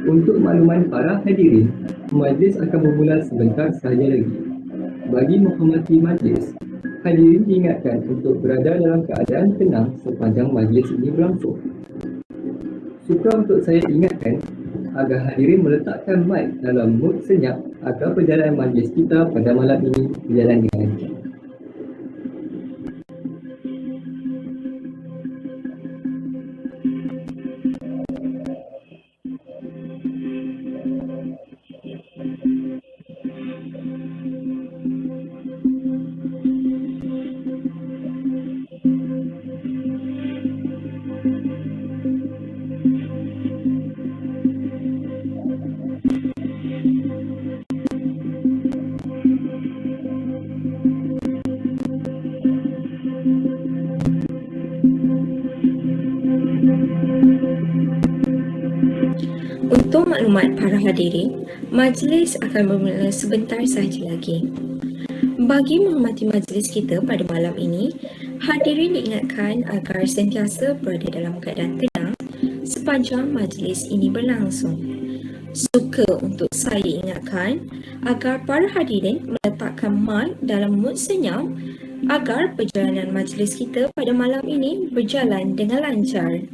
Untuk makluman para hadirin, majlis akan bermula sebentar sahaja lagi. Bagi menghormati majlis, hadirin diingatkan untuk berada dalam keadaan tenang sepanjang majlis ini berlangsung. Suka untuk saya ingatkan agar hadirin meletakkan mic dalam mood senyap agar perjalanan majlis kita pada malam ini berjalan dengan lancar. Untuk maklumat para hadirin, majlis akan bermula sebentar sahaja lagi. Bagi menghormati majlis kita pada malam ini, hadirin diingatkan agar sentiasa berada dalam keadaan tenang sepanjang majlis ini berlangsung. Suka untuk saya ingatkan agar para hadirin meletakkan mic dalam mood senyap agar perjalanan majlis kita pada malam ini berjalan dengan lancar.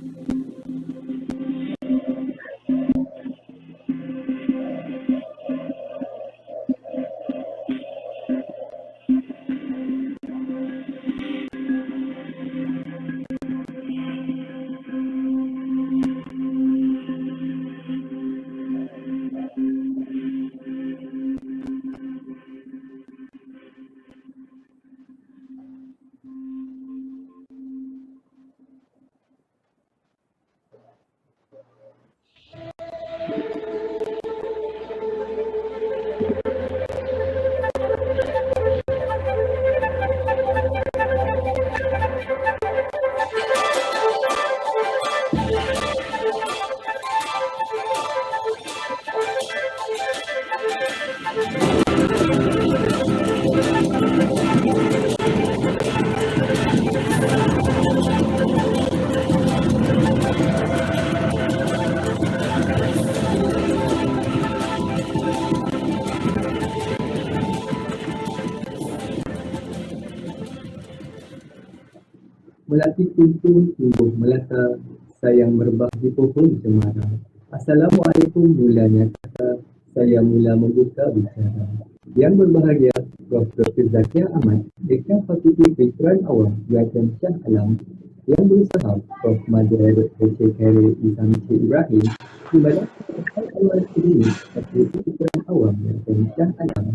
Melati kuntum tumbuh melata, sayang merebah di pohon cemara. Assalamualaikum mulanya kata, saya mula membuka bicara. Yang berbahagia, Prof. Dr. Zakia Ahmad, Dekan Fakulti Kedokteran Awam, UiTM Shah Alam. Yang berusaha, Prof. Madia Dr. Cik Khairil Izam Cik Ibrahim, di Badan Pendidikan Awal Akademik Fakulti Kedokteran Awam, UiTM Shah Alam.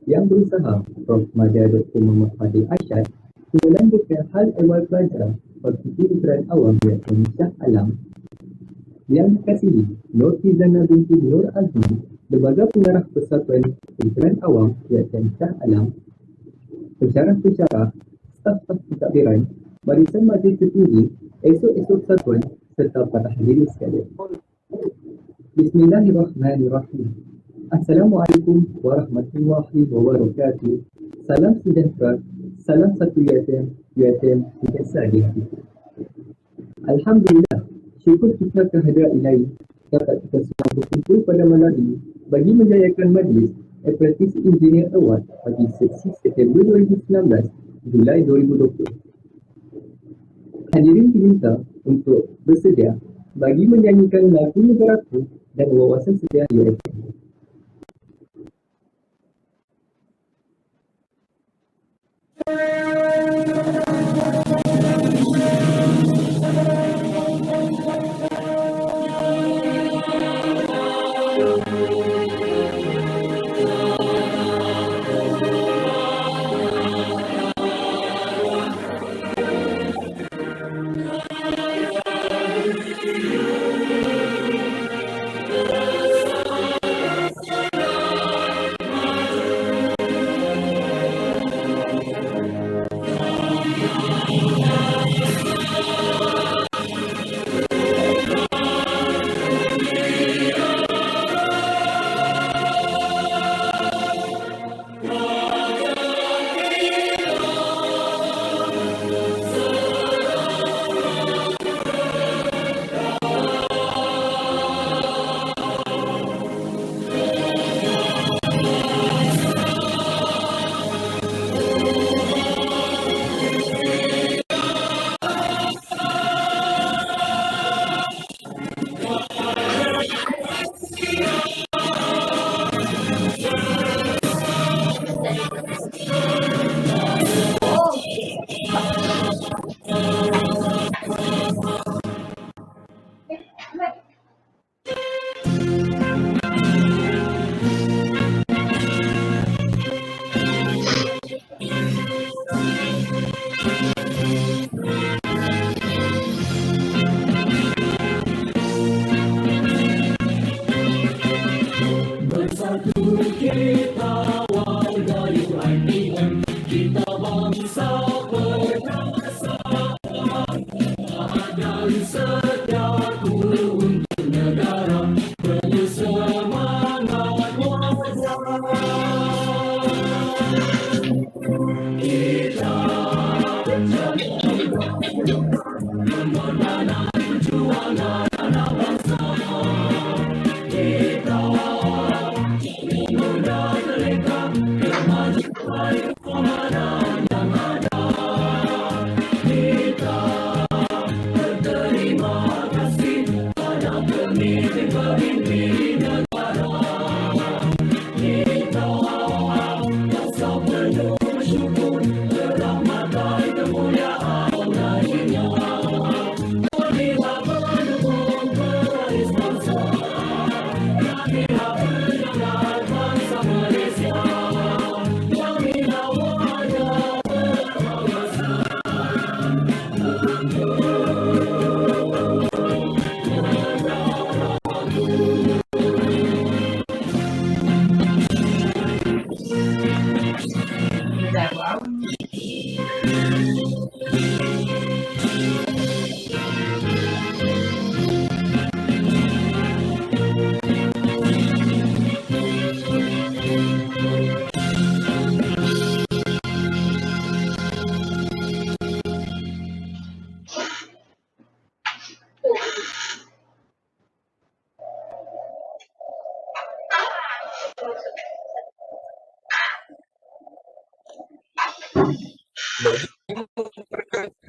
Yang berusaha, Prof. Madia Dr. Muhammad Fadil Aisyad, Timbalan Bukan Hal Ehwal Pelajar Fakulti Kedokteran Awam UiTM Shah Alam. Yang dikasihi Nur Tizana binti Nur Azmi, Lembaga Pengarah Persatuan Kedokteran Awam UiTM Shah Alam. Pensyarah-pensyarah, staf-staf pentadbiran, barisan majlis tertinggi, esok-esok persatuan serta para hadirin sekalian. Bismillahirrahmanirrahim. Assalamualaikum warahmatullahi wabarakatuh. Salam sejahtera. Salam satu UiTM sentiasa di hati. Alhamdulillah, syukur kita kehadirat ilahi dapat kita semua berkumpul pada malam ini bagi menjayakan majlis Apprentice Engineer Award bagi sesi September 2019 Julai 2020. Hadirin diminta untuk bersedia bagi menyanyikan lagu Negaraku dan Wawasan Sejarah UiTM.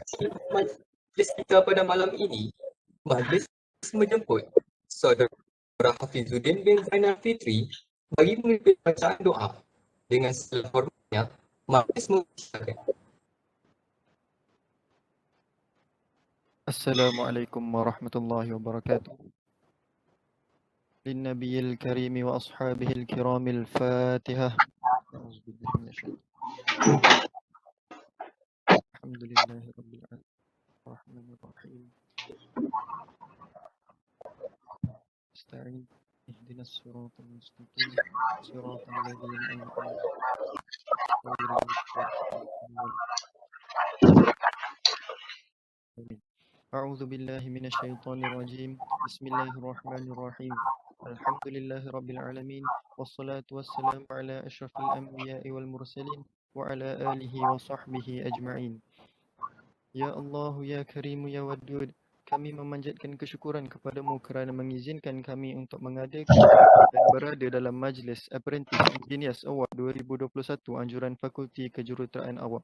Bagi majlis kita pada malam ini, majlis menjemput Saudara Hafizuddin bin Zainal Fitri bagi memimpin bacaan doa. Dengan segala hormatnya, majlis mengucapkan. Assalamualaikum warahmatullahi wabarakatuh. للنبي الكريم وأصحابه الكرام الفاتحة. أعوذ بالله من الشيطان. الحمد لله رب العالمين الرحمن الرحيم استعين اهدنا الصراط المستقيم صراط الذين أنعمت عليهم غير المغضوب عليهم. أعوذ بالله من الشيطان الرجيم. بسم الله الرحمن الرحيم. الحمد لله رب العالمين والصلاة والسلام على أشرف الأنبياء والمرسلين وعلى آله وصحبه أجمعين. Ya Allah, Ya Karim, Ya Wadud, kami memanjatkan kesyukuran kepadamu kerana mengizinkan kami untuk mengadakan dan berada dalam majlis Apprentice Engineers Award 2021 anjuran Fakulti Kejuruteraan Awak.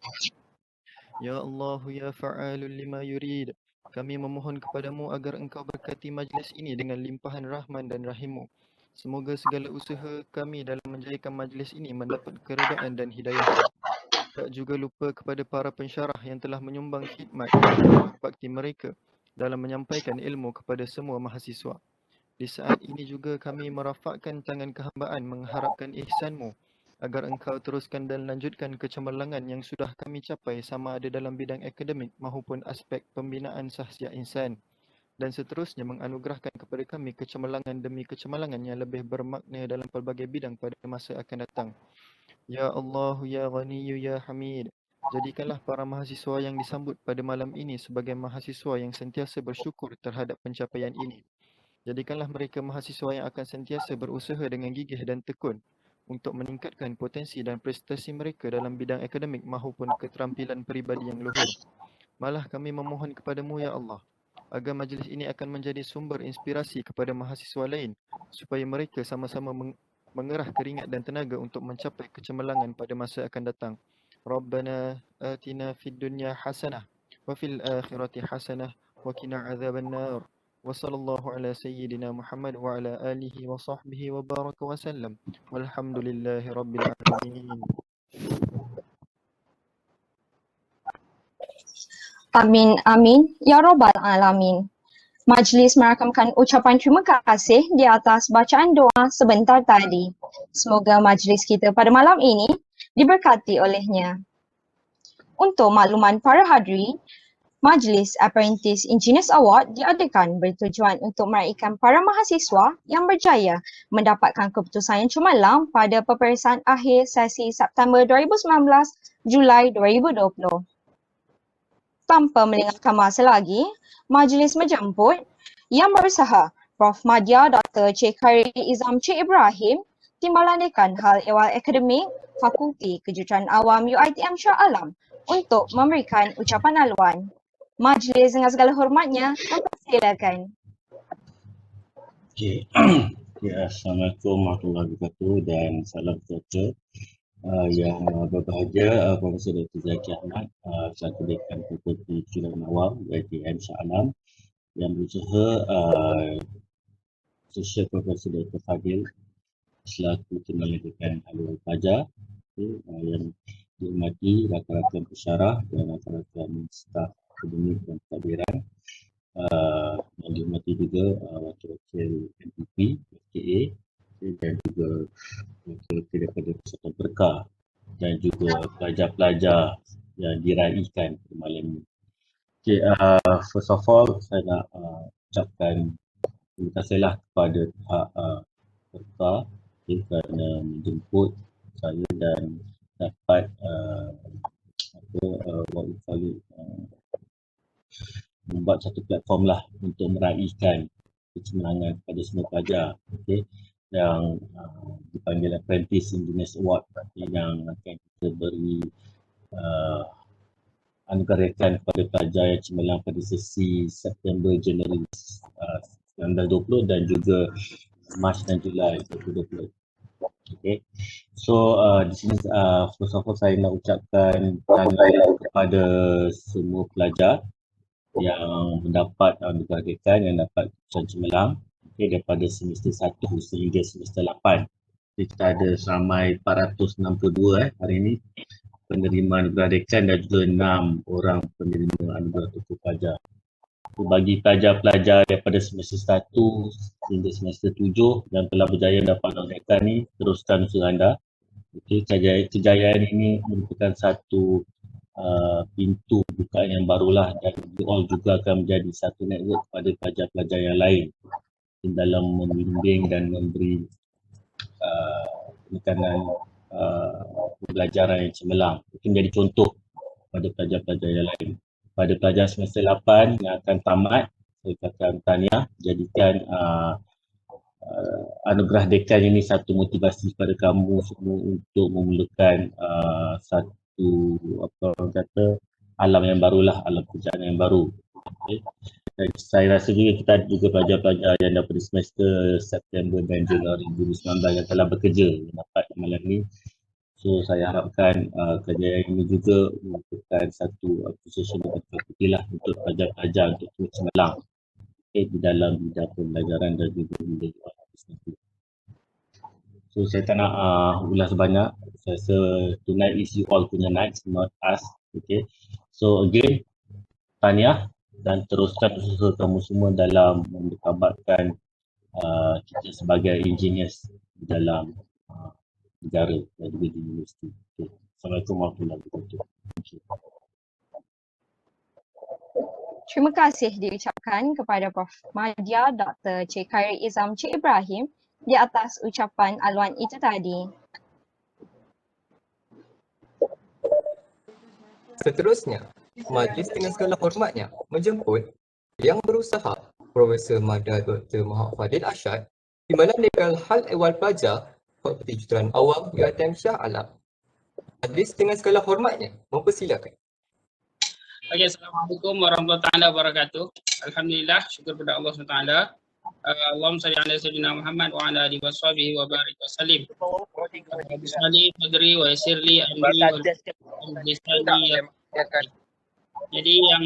Ya Allah, Ya Fa'alul lima yurid, kami memohon kepadamu agar engkau berkati majlis ini dengan limpahan rahman dan rahimmu. Semoga segala usaha kami dalam menjayakan majlis ini mendapat keredaan dan hidayah. Tak juga lupa kepada para pensyarah yang telah menyumbang khidmat dan bakti mereka dalam menyampaikan ilmu kepada semua mahasiswa. Di saat ini juga kami merafakkan tangan kehambaan mengharapkan ihsanmu agar engkau teruskan dan lanjutkan kecemerlangan yang sudah kami capai sama ada dalam bidang akademik maupun aspek pembinaan sahsiah insan, dan seterusnya menganugerahkan kepada kami kecemerlangan demi kecemerlangan yang lebih bermakna dalam pelbagai bidang pada masa akan datang. Ya Allah, Ya Ghaniyu, Ya Hamid, jadikanlah para mahasiswa yang disambut pada malam ini sebagai mahasiswa yang sentiasa bersyukur terhadap pencapaian ini. Jadikanlah mereka mahasiswa yang akan sentiasa berusaha dengan gigih dan tekun untuk meningkatkan potensi dan prestasi mereka dalam bidang akademik maupun keterampilan peribadi yang luhur. Malah kami memohon kepadamu, Ya Allah, agar majlis ini akan menjadi sumber inspirasi kepada mahasiswa lain supaya mereka sama-sama mengerah keringat dan tenaga untuk mencapai kecemerlangan pada masa akan datang. Rabbana atina fid dunya hasanah wa fil akhirati hasanah wa qina adzaban nar. Wa sallallahu ala sayyidina Muhammad wa ala alihi wa sahbihi wa baraka wa sallam. Walhamdulillahi rabbil alamin. Amin, amin, ya Rabbal Alamin. Majlis merakamkan ucapan terima kasih di atas bacaan doa sebentar tadi. Semoga majlis kita pada malam ini diberkati olehnya. Untuk makluman para hadiri, Majlis Apprentice Engineers Award diadakan bertujuan untuk meraihkan para mahasiswa yang berjaya mendapatkan keputusan yang cemerlang pada peperiksaan akhir sesi September 2019 Julai 2020. Tanpa melengahkan masa lagi, majlis menjemput Yang Berusaha Prof. Madya Dr. Cik Khairi Izam Cik Ibrahim, Timbalan Dekan Hal Ehwal Akademik Fakulti Kejuruteraan Awam UiTM Shah Alam untuk memberikan ucapan haluan. Majlis dengan segala hormatnya mempersilakan. Okay. Assalamualaikum warahmatullahi wabarakatuh dan salam sejahtera. Yang berbahagia Profesor Dr. Zaki Ahmad, selaku Dekan Fakulti Kejuruteraan Awam UiTM Shah Alam, yang berusaha Associate Profesor Dr. Fadil selaku Timbalan Dekan Ahli Pelajar, yang dihormati rakan-rakan pensyarah dan rakan-rakan staf akademik dan pentadbiran, yang dihormati juga wakil-wakil MPP, FKA, dan juga wakil-wakil daripada Persatuan Berkah dan juga pelajar-pelajar yang diraikan pada malam ini. Okay, first of all saya nak ucapkan terima kasihlah kepada pihak Berkah kerana menjemput saya dan dapat membuat satu platform lah untuk meraihkan kecemerlangan kepada semua pelajar, yang dipanggil Apprentice Engineers Award yang akan kita beri anugerahkan kepada pelajar yang cemerlang pada sesi September Januari 1920 dan juga Mac dan Julai 2020. Okay. So di sini first of all saya nak ucapkan tahniah kepada semua pelajar yang mendapat anugerah dekan, yang dapat keputusan cemerlang daripada semester 1 sehingga semester 8. Jadi kita ada ramai 462 hari ini penerima anugerah dekan dan juga 6 orang penerima anugerah tokoh pelajar. Bagi pelajar-pelajar daripada semester 1 hingga semester 7 yang telah berjaya dapat anugerah dekan ni, teruskan usaha anda. Kejayaan ini merupakan satu pintu bukaan yang barulah, dan you all juga akan menjadi satu network kepada pelajar-pelajar yang lain dalam membimbing dan memberi penekanan pembelajaran yang cemerlang. Itu menjadi contoh pada pelajar-pelajar yang lain. Pada pelajar semester 8 yang akan tamat, saya katakan tahniah, jadikan anugerah dekan ini satu motivasi kepada kamu semua untuk memulakan satu alam yang barulah, alam pekerjaan yang baru. Okay. Dan saya rasa juga kita ada juga pelajar-pelajar yang daripada semester September dan Januari 2019 yang telah bekerja yang dapat malam ini. So saya harapkan kejayaan ini juga merupakan satu appreciation dan fakulti lah untuk pelajar-pelajar untuk terus cemerlang di dalam bidang pembelajaran dan juga bidang bisnes. So saya tak nak ulas banyak. Saya rasa tonight is you all punya night, not us. Okay. So again, tahniah dan teruskan usaha kamu semua dalam mempertabatkan kita sebagai engineers di dalam negara dan juga di universiti. Okay. Assalamualaikum warahmatullahi wabarakatuh. Terima kasih diucapkan kepada Prof. Madya Dr. Cik Khairi Izam Cik Ibrahim di atas ucapan aluan itu tadi. Seterusnya, majlis dengan segala hormatnya menjemput Yang Berusaha Profesor Madya Dr. Muhammad Fadil Arsyad, Timbalan Dekan Hal Ehwal Pelajar Fakulti Juruterang Awam UiTM Shah Alam. Majlis dengan segala hormatnya mempersilakan. Okay, Assalamualaikum warahmatullahi wabarakatuh. Alhamdulillah, syukur kepada Allah SWT. Allahumma salli ala sayyidina Muhammad wa ala alihi washabihi wa barik wa sallim. Bismillah, fadri wa yasirli amri wa lisani. Jadi yang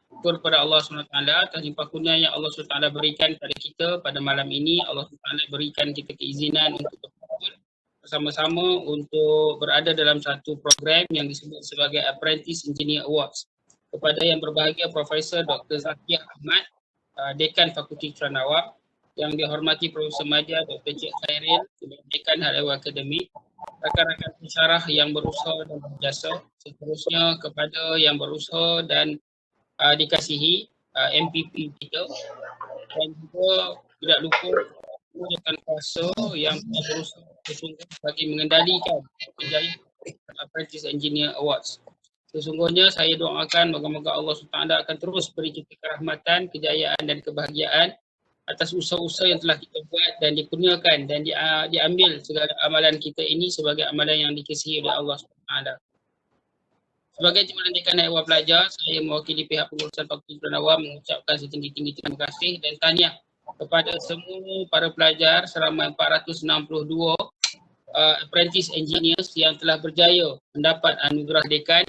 syukur kepada Allah SWT atas limpah kurnia yang Allah SWT berikan kepada kita pada malam ini. Allah SWT berikan kita keizinan untuk berkumpul bersama-sama untuk berada dalam satu program yang disebut sebagai Apprentice Engineer Awards. Kepada yang berbahagia Profesor Dr. Zakiyah Ahmad, Dekan Fakulti Juruterang Awam, yang dihormati Profesor Madya Dr. Cik Khairil, Dekan Hal Ehwal Akademik, rakan-rakan pensyarah yang berusaha dan berjasa, seterusnya kepada yang berusaha dan dikasihi MPP kita, dan juga tidak lupa rakan kuasa yang berusaha sesungguhnya bagi mengendalikan kejayaan Apprentice Engineer Awards. Sesungguhnya saya doakan moga-moga Allah SWT akan terus beri kita kerahmatan, kejayaan dan kebahagiaan atas usaha-usaha yang telah kita buat dan dikurniakan dan diambil segala amalan kita ini sebagai amalan yang dikasihi oleh Allah SWT. Sebagai Timbalan Dekan Ehwal Pelajar, saya mewakili pihak pengurusan Fakulti Juruterang Awam mengucapkan setinggi-tinggi terima kasih dan tahniah kepada semua para pelajar seramai 462 apprentice engineers yang telah berjaya mendapat anugerah dekan,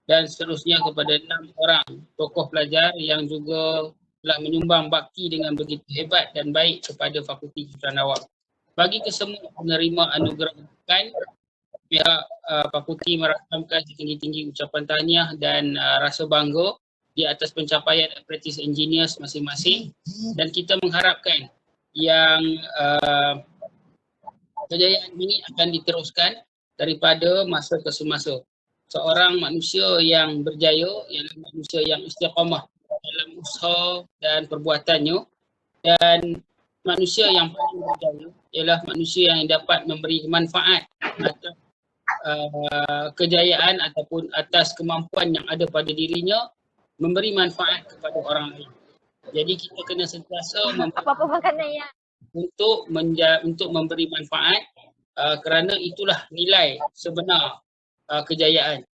dan seterusnya kepada 6 orang tokoh pelajar yang juga telah menyumbang bakti dengan begitu hebat dan baik kepada Fakulti Kejuruteraan Awam. Bagi kesemua penerima anugerah rujukan, pihak fakulti merakamkan setinggi-tinggi ucapan tahniah dan rasa bangga di atas pencapaian apprentice engineers masing-masing, dan kita mengharapkan yang kejayaan ini akan diteruskan daripada masa ke semasa. Seorang manusia yang berjaya ialah manusia yang istiqamah dalam usaha dan perbuatannya, dan manusia yang paling berjaya ialah manusia yang dapat memberi manfaat atas kejayaan ataupun atas kemampuan yang ada pada dirinya, memberi manfaat kepada orang lain. Jadi kita kena sentiasa untuk memberi manfaat, kerana itulah nilai sebenar kejayaan.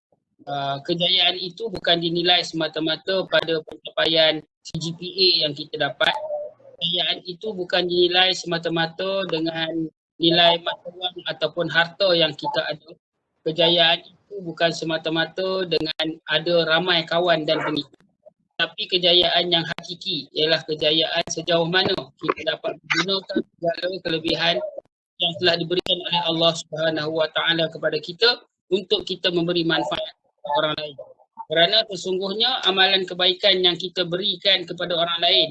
Kejayaan itu bukan dinilai semata-mata pada pencapaian CGPA yang kita dapat. Kejayaan itu bukan dinilai semata-mata dengan nilai mata wang ataupun harta yang kita ada. Kejayaan itu bukan semata-mata dengan ada ramai kawan dan pengikut. Tapi kejayaan yang hakiki ialah kejayaan sejauh mana kita dapat menggunakan segala kelebihan yang telah diberikan oleh Allah Subhanahu Wa Taala kepada kita untuk kita memberi manfaat kepada orang lain. Kerana sesungguhnya amalan kebaikan yang kita berikan kepada orang lain,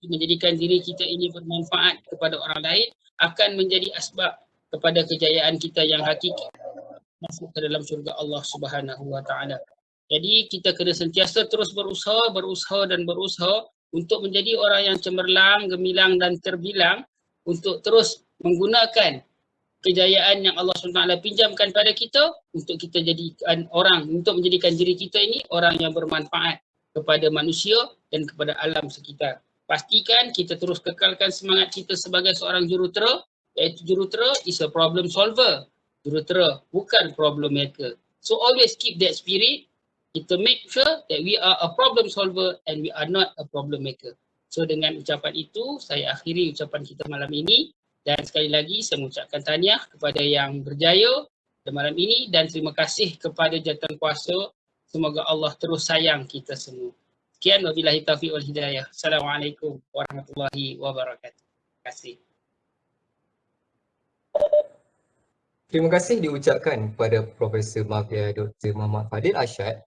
menjadikan diri kita ini bermanfaat kepada orang lain, akan menjadi asbab kepada kejayaan kita yang hakiki masuk ke dalam syurga Allah Subhanahu Wa Taala. Jadi kita kena sentiasa terus berusaha untuk menjadi orang yang cemerlang, gemilang dan terbilang untuk terus menggunakan kejayaan yang Allah SWT pinjamkan pada kita untuk kita jadikan untuk menjadikan diri kita ini orang yang bermanfaat kepada manusia dan kepada alam sekitar. Pastikan kita terus kekalkan semangat kita sebagai seorang jurutera, iaitu jurutera is a problem solver. Jurutera bukan problem maker. So always keep that spirit. Kita make sure that we are a problem solver and we are not a problem maker. So dengan ucapan itu, saya akhiri ucapan kita malam ini, dan sekali lagi saya mengucapkan tahniah kepada yang berjaya pada malam ini dan terima kasih kepada Jawatankuasa. Semoga Allah terus sayang kita semua. Sekian, wabillahi taufiq wal hidayah. Assalamualaikum warahmatullahi wabarakatuh. Terima kasih. Terima kasih diucapkan kepada Profesor Mahfia Dr. Muhammad Fadil Arsyad,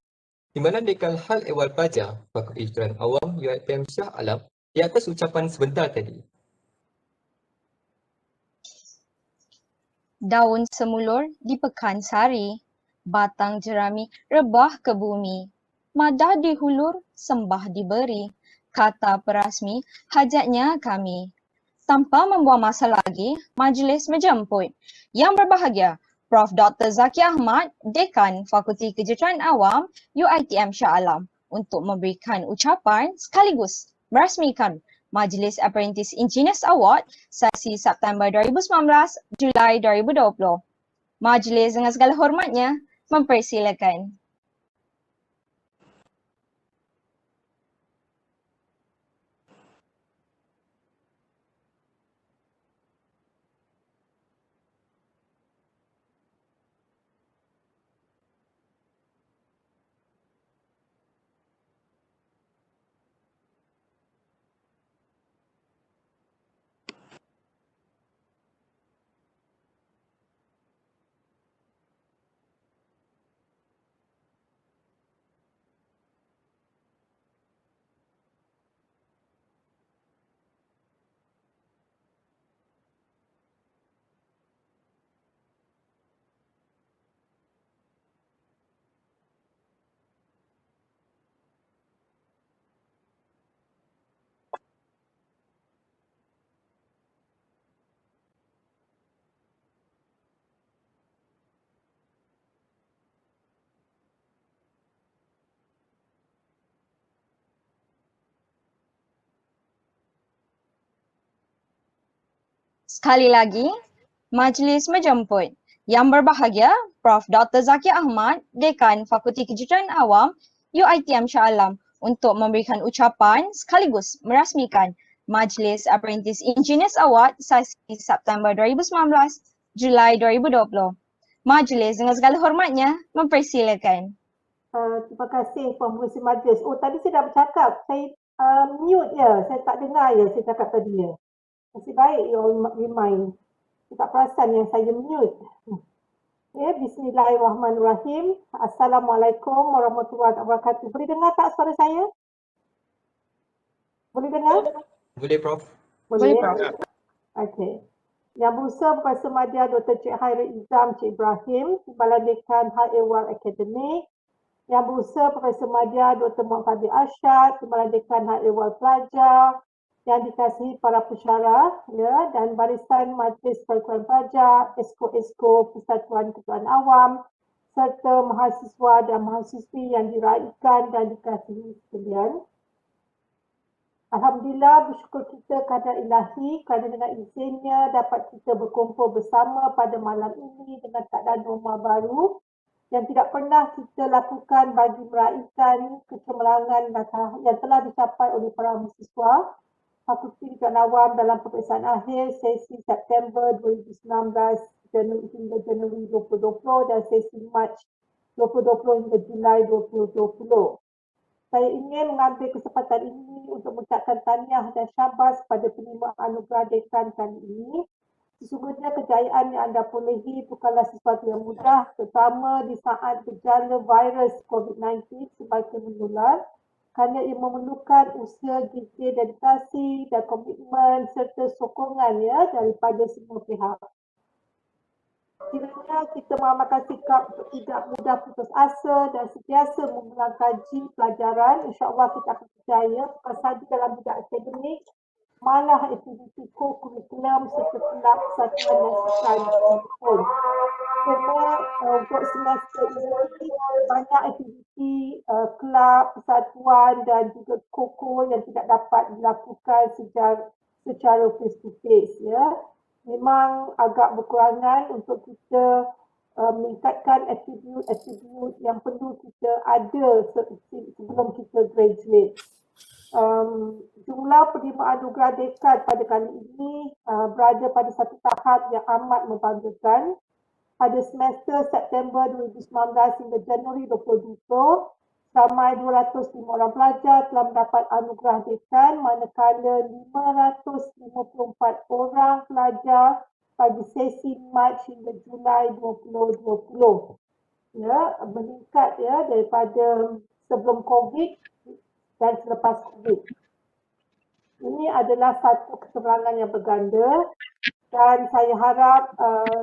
di mana Dekan Hal Ehwal Pelajar Fakulti Kejuruteraan Awam UiTM Shah Alam di atas ucapan sebentar tadi. Daun semulur di pekan sari, batang jerami rebah ke bumi. Madah dihulur, sembah diberi, kata perasmi hajatnya kami. Tanpa membuang masa lagi, majlis menjemput. Yang berbahagia, Prof. Dr. Zaki Ahmad, Dekan Fakulti Kejuruteraan Awam UiTM Shah Alam untuk memberikan ucapan sekaligus merasmikan Majlis Apprentice Engineers Award sesi September 2019, Julai 2020. Majlis dengan segala hormatnya mempersilakan. Sekali lagi, majlis menjemput. Yang berbahagia, Prof. Dr. Zaki Ahmad, Dekan Fakulti Kejuruteraan Awam UiTM Shah Alam untuk memberikan ucapan sekaligus merasmikan Majlis Apprentice Engineers Award sesi September 2019, Julai 2020. Majlis dengan segala hormatnya mempersilakan. Terima kasih Pengerusi Majlis. Oh, tadi saya dah bercakap. Saya Mute ya, saya tak dengar ya saya cakap tadi ya. Nasib baik you all remind. Saya tak perasan yang saya mute. Ya, bismillahirrahmanirrahim. Assalamualaikum warahmatullahi wabarakatuh. Boleh dengar tak suara saya? Boleh dengar? Boleh, Prof. Boleh. Prof. Okey. Yang berusaha Profesor Madya Dr. Cik Hairul Izzam Cik Ibrahim, Timbalan Dekan High Award Academic. Yang berusaha Profesor Madya Dr. Muhammad Fadil Arsyad, Timbalan Dekan High Award Pelajar. Yang dikasihi para pensyarah ya, dan barisan Majlis Pertukaran Pelajar, Esko-Esko Persatuan Ketuan Awam, serta mahasiswa dan mahasiswi yang diraikan dan dikasihi sekalian. Alhamdulillah, bersyukur kita kepada ilahi kerana dengan izinnya dapat kita berkumpul bersama pada malam ini dengan keadaan normal baru yang tidak pernah kita lakukan bagi meraihkan kecemerlangan yang telah dicapai oleh para mahasiswa Fakulti Ketuan Awam dalam peperiksaan akhir sesi September 2019 hingga Januari 2020 dan sesi Mac 2020 hingga Julai 2020. Saya ingin mengambil kesempatan ini untuk mengucapkan tahniah dan syabas pada penerima anugerah dekan kali ini. Sesungguhnya kejayaan yang anda perolehi bukanlah sesuatu yang mudah, terutama di saat gejala virus COVID-19 semakin menular, kerana ia memerlukan usaha gigih, dedikasi dan komitmen serta sokongan ya daripada semua pihak. Kiranya kita mengamalkan sikap untuk tidak mudah putus asa dan sentiasa mengulang kaji pelajaran, insya-Allah kita akan berjaya bukan sahaja dalam bidang akademik, malah aktiviti kurikulum serta kelab persatuan dan sesuai pun. Kerana untuk semester ini banyak aktiviti kelab, persatuan dan juga koko yang tidak dapat dilakukan secara face to face ya. Memang agak berkurangan untuk kita meningkatkan attribute yang perlu kita ada sebelum kita graduate. Jumlah penerima anugerah dekan pada kali ini berada pada satu tahap yang amat membanggakan. Pada semester September 2019 hingga Januari 2020, ramai 205 orang pelajar telah mendapat anugerah dekan, manakala 554 orang pelajar pada sesi Mac hingga Julai 2020. Ya, meningkat ya daripada sebelum COVID dan selepas COVID. Ini adalah satu kecemerlangan yang berganda dan saya harap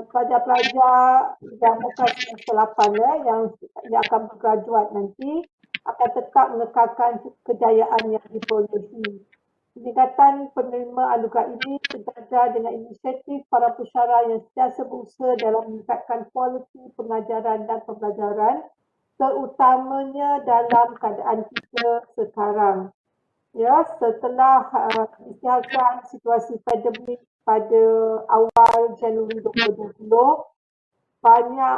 pelajar-pelajar yang bukan semester 8 yang akan bergraduat nanti akan tetap menekankan kejayaan yang diperolehi. Peningkatan penerima anugerah ini sejajar dengan inisiatif para pensyarah yang sentiasa berusaha dalam meningkatkan kualiti pengajaran dan pembelajaran, terutamanya dalam keadaan kita sekarang. Ya, setelah istiharkan situasi pandemik pada awal Januari 2020, banyak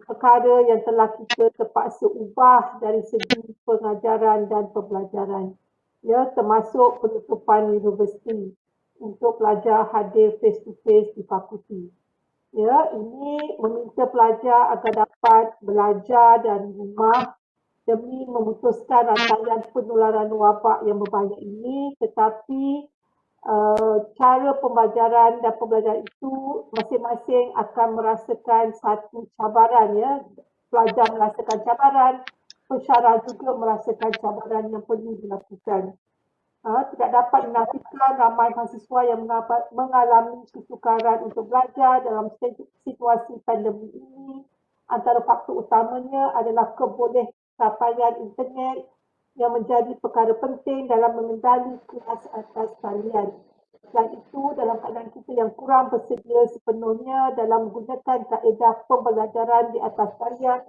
perkara yang telah kita terpaksa ubah dari segi pengajaran dan pembelajaran. Ya, termasuk penutupan universiti untuk pelajar hadir face to face di fakulti. Ya, ini meminta pelajar agar dapat belajar dari rumah demi memutuskan rantaian penularan wabak yang berbahaya ini, tetapi cara pembelajaran dan pembelajaran itu masing-masing akan merasakan satu cabaran ya. Pelajar merasakan cabaran, pensyarah juga merasakan cabaran yang perlu dilakukan. Tidak dapat dinafikan ramai mahasiswa yang mengalami kesukaran untuk belajar dalam situasi pandemik ini. Antara faktor utamanya adalah kebolehcapaian internet yang menjadi perkara penting dalam mengendali kelas atas talian. Selain itu, dalam keadaan kita yang kurang bersedia sepenuhnya dalam menggunakan kaedah pembelajaran di atas talian,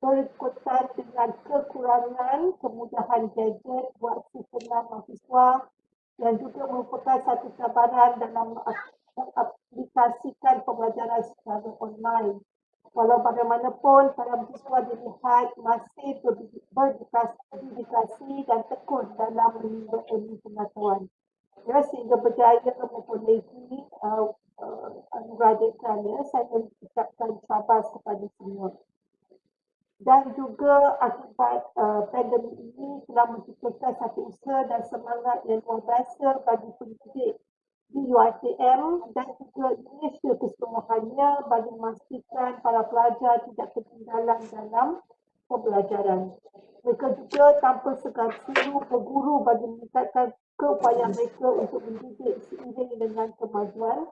berikutan dengan kekurangan kemudahan gadget buat setengah mahasiswa yang juga merupakan satu cabaran dalam mengaplikasikan pembelajaran secara online. Walau bagaimanapun, para mahasiswa dilihat masih berdedikasi dan tekun dalam menimba ilmu pengetahuan. Ya, sehingga berjaya memperolehi anugerah dekan ya. Saya mengucapkan syabas kepada semua. dan juga akibat pandemik ini telah menciptakan satu usaha dan semangat yang luar biasa bagi pendidik di UiTM dan juga Indonesia keseluruhannya bagi memastikan para pelajar tidak ketinggalan dalam pembelajaran. Mereka juga tanpa segan silu berguru bagi meningkatkan keupayaan mereka untuk mendidik seiring dengan kemajuan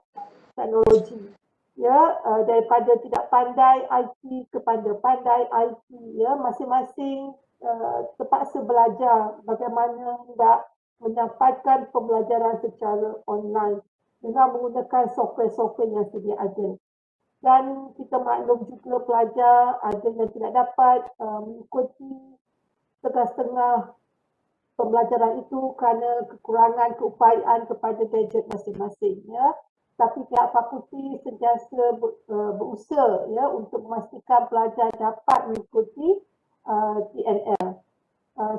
teknologi. Ya, daripada tidak pandai IT kepada pandai IT, ya, masing-masing terpaksa belajar bagaimana hendak menyampaikan pembelajaran secara online dengan menggunakan software-software yang sedia ada. Dan kita maklum juga pelajar ada yang tidak dapat mengikuti setengah-setengah pembelajaran itu kerana kekurangan keupayaan kepada gadget masing-masing. Ya. Tapi pihak fakulti sentiasa berusaha ya, untuk memastikan pelajar dapat mengikuti TNL.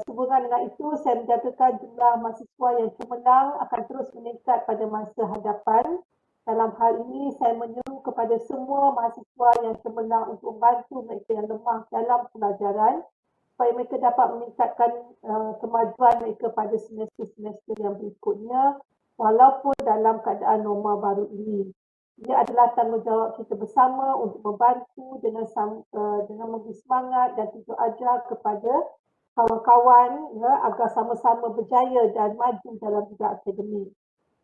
Sehubungan dengan itu, saya menjangkakan jumlah mahasiswa yang cemerlang akan terus meningkat pada masa hadapan. Dalam hal ini, saya menyeru kepada semua mahasiswa yang cemerlang untuk membantu mereka yang lemah dalam pelajaran supaya mereka dapat meningkatkan kemajuan mereka pada semester-semester yang berikutnya walaupun dalam keadaan normal baru ini. Ia adalah tanggungjawab kita bersama untuk membantu dengan memberi semangat dan tunjuk ajar kepada kawan-kawan ya, agar sama-sama berjaya dan maju dalam bidang akademik.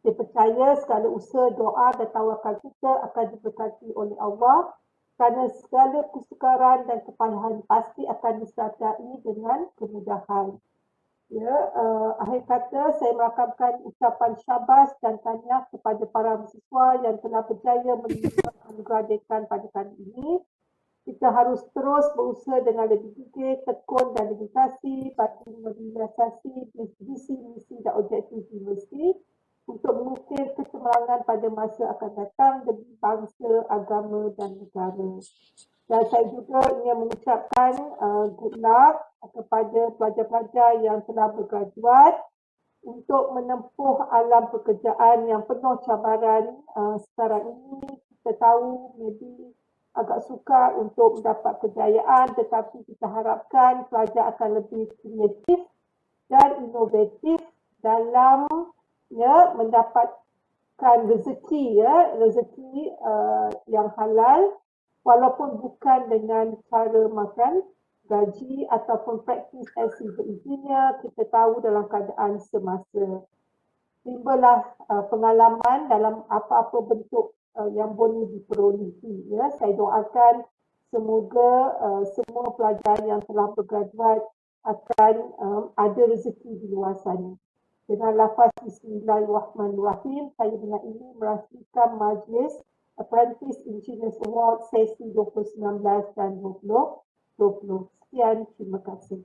Saya percaya segala usaha, doa dan tawakal kita akan diberkati oleh Allah kerana segala kesukaran dan kepayahan pasti akan disertai dengan kemudahan. Ya, akhir kata saya merakamkan ucapan syabas dan tahniah kepada para mahasiswa yang telah berjaya menerima anugerah dekan pada kali ini. Kita harus terus berusaha dengan lebih gigih, tekun dan dedikasi bagi merealisasi visi-misi dan objektif universiti untuk mengukir kecemerlangan pada masa akan datang demi bangsa, agama dan negara. Dan saya juga ingin mengucapkan good luck kepada pelajar-pelajar yang telah bergraduat untuk menempuh alam pekerjaan yang penuh cabaran. Sekarang ini kita tahu maybe agak sukar untuk mendapat kejayaan, tetapi kita harapkan pelajar akan lebih kreatif dan inovatif dalam mendapatkan rezeki yang halal walaupun bukan dengan cara makan gaji ataupun praktis hasil berizinnya. Kita tahu dalam keadaan semasa. Timbalah pengalaman dalam apa-apa bentuk yang boleh diperolehi. Ya. Saya doakan semoga semua pelajar yang telah bergraduat akan ada rezeki di luar sana. Dengan lafaz Bismillahirrahmanirrahim, saya dengan ini merasmikan majlis Apprentice Engineers Award sesi 2019 dan 2020. Sekian, terima kasih.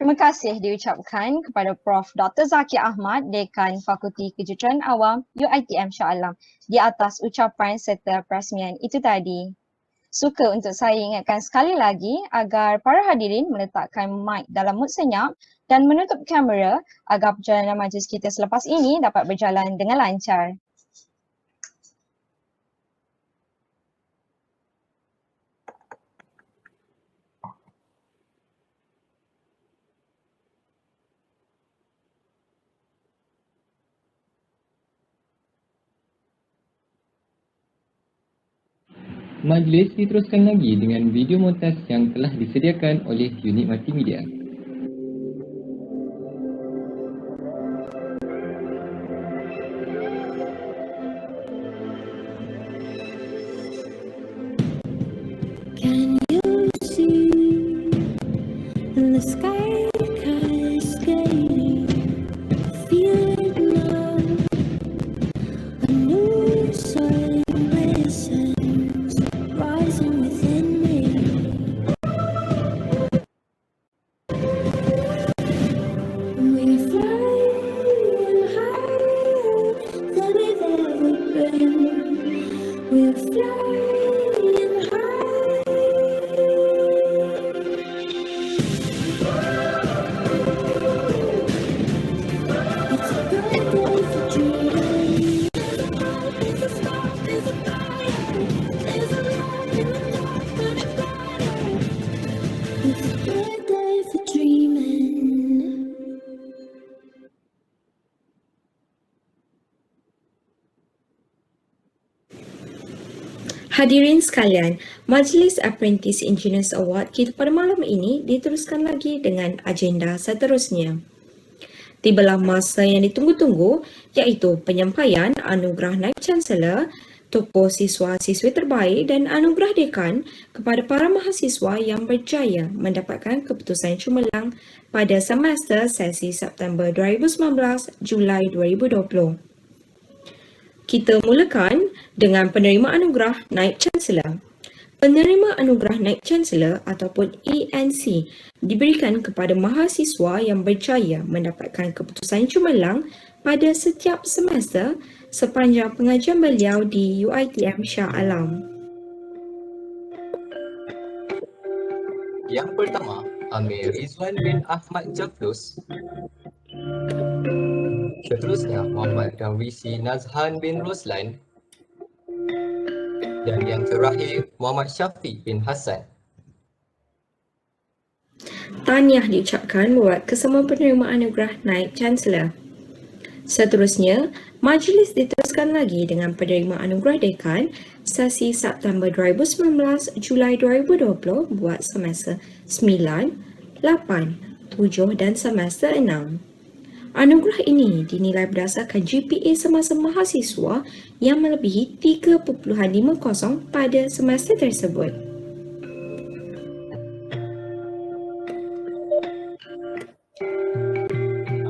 Terima kasih diucapkan kepada Prof. Dr. Zakir Ahmad, Dekan Fakulti Kejuruteraan Awam UiTM Shah Alam di atas ucapan serta perasmian itu tadi. Suka untuk saya ingatkan sekali lagi agar para hadirin meletakkan mic dalam mood senyap dan menutup kamera agar perjalanan majlis kita selepas ini dapat berjalan dengan lancar. Majlis diteruskan lagi dengan video montaj yang telah disediakan oleh unit multimedia. Can you see in the sky cascading? Feel it now. A new sun listens, rising within me. We're flying higher than we've ever been. We're flying high. It's a good day for dreaming. There's a spark, there's a fire, there's a light in the dark. Hadirin sekalian, Majlis Apprentice Engineers Award kita pada malam ini diteruskan lagi dengan agenda seterusnya. Tibalah masa yang ditunggu-tunggu iaitu penyampaian anugerah Naib Chancellor, tokoh siswa-siswi terbaik dan anugerah dekan kepada para mahasiswa yang berjaya mendapatkan keputusan cemerlang pada semester sesi September 2019 Julai 2020. Kita mulakan dengan penerima anugerah Naib Chancellor. Penerima anugerah Naib Chancellor ataupun ANC diberikan kepada mahasiswa yang berjaya mendapatkan keputusan cemerlang pada setiap semester sepanjang pengajian beliau di UiTM Shah Alam. Yang pertama, Amir Rizwan bin Ahmad Jaflus. Seterusnya, Muhammad Darwisi Nazhan bin Roslan. Dan yang terakhir, Muhammad Syafiq bin Hassan. Tahniah diucapkan buat kesemua penerima anugerah Naib Chancellor. Seterusnya, majlis diteruskan lagi dengan penerima anugerah dekan sesi September 2019 Julai 2020 buat semester 9, 8, 7 dan semester 6. Anugerah ini dinilai berdasarkan GPA semasa mahasiswa yang melebihi 3.50 pada semester tersebut.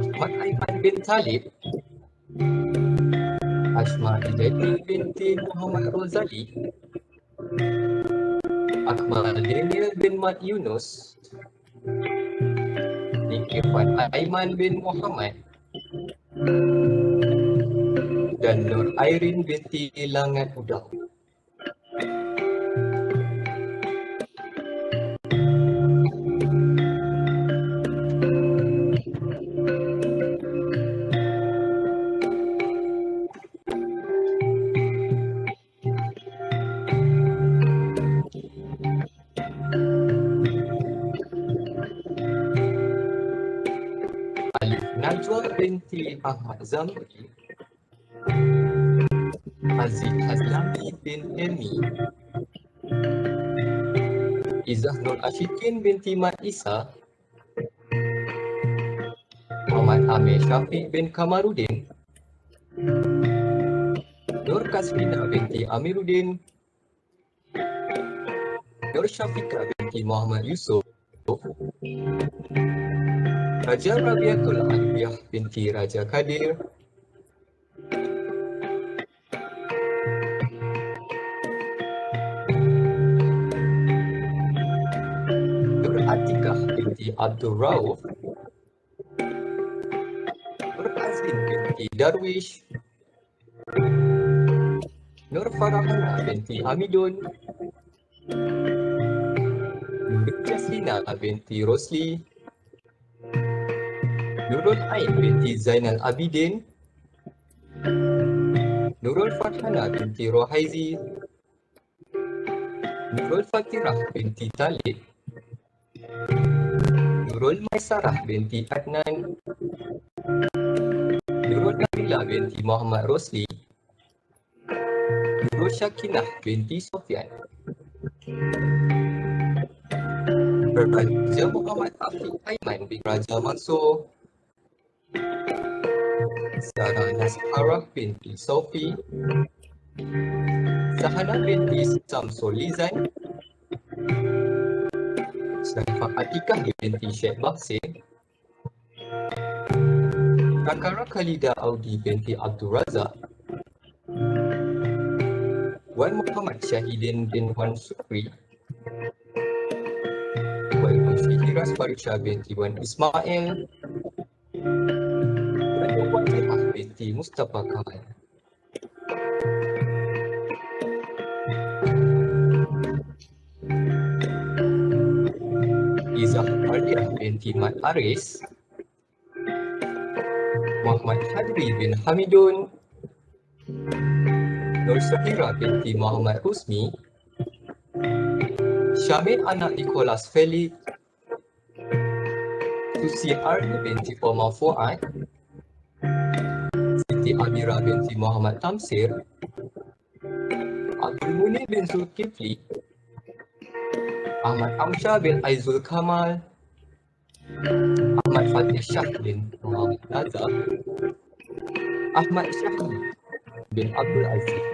Ahmad Aiman bin Talib. Ashma Ijati binti Muhammad Rozali. Akmal Daniel bin Mat Yunus. Irfan Aiman bin Muhammad dan Nur Airin binti Langat Udah. Najwa binti Ahmad Zamri. Aziz Hazlami bin Emi. Izzah Nur Ashikin binti Mat Isa. Muhammad Amir Syafiq bin Kamarudin. Nur Kasrina binti Amiruddin. Nur Syafiqah binti Muhammad Yusuf. Raja Rabiatul Aliyah binti Raja Kadir. Nur Atikah binti Abdul Rauf. Nur Azin binti Darwish. Nur Farahana binti Hamidun. Nur Jaslina binti Rosli. Nurul Ain binti Zainal Abidin. Nurul Farhana binti Rohaizi. Nurul Fatirah binti Talib. Nurul Maisarah binti Adnan. Nurul Nabila binti Muhammad Rosli. Nurul Syakinah binti Sofyan. Raja Muhammad Afiq Aiman bin Raja Mansur. Sarah Nasharah binti Sofi. Sahana binti Samsul Lizan. Syaifah Atikah binti Syekh Baksir. Rakara Khalida Audi binti Abdul Razak. Wan Muhammad Syahidin bin Wan Sukri. Wan Musyihiras Farisha binti Wan Ismail. Dan Wan Jihah binti Mustafa Kamal. Izzah Ardiah binti Mat Aris. Muhammad Hadri bin Hamidun. Nur Syahira binti Muhammad Husni. Syamil anak Nicholas Felix. Susi Arni binti Omar Fuad. Siti Amira binti Muhammad Tamsir. Abdul Munir bin Zulkifli, Ahmad Amsyah bin Aizul Kamal, Ahmad Fatih Shah bin Muhammad Nazar, Ahmad Syahid bin Abdul Aziz.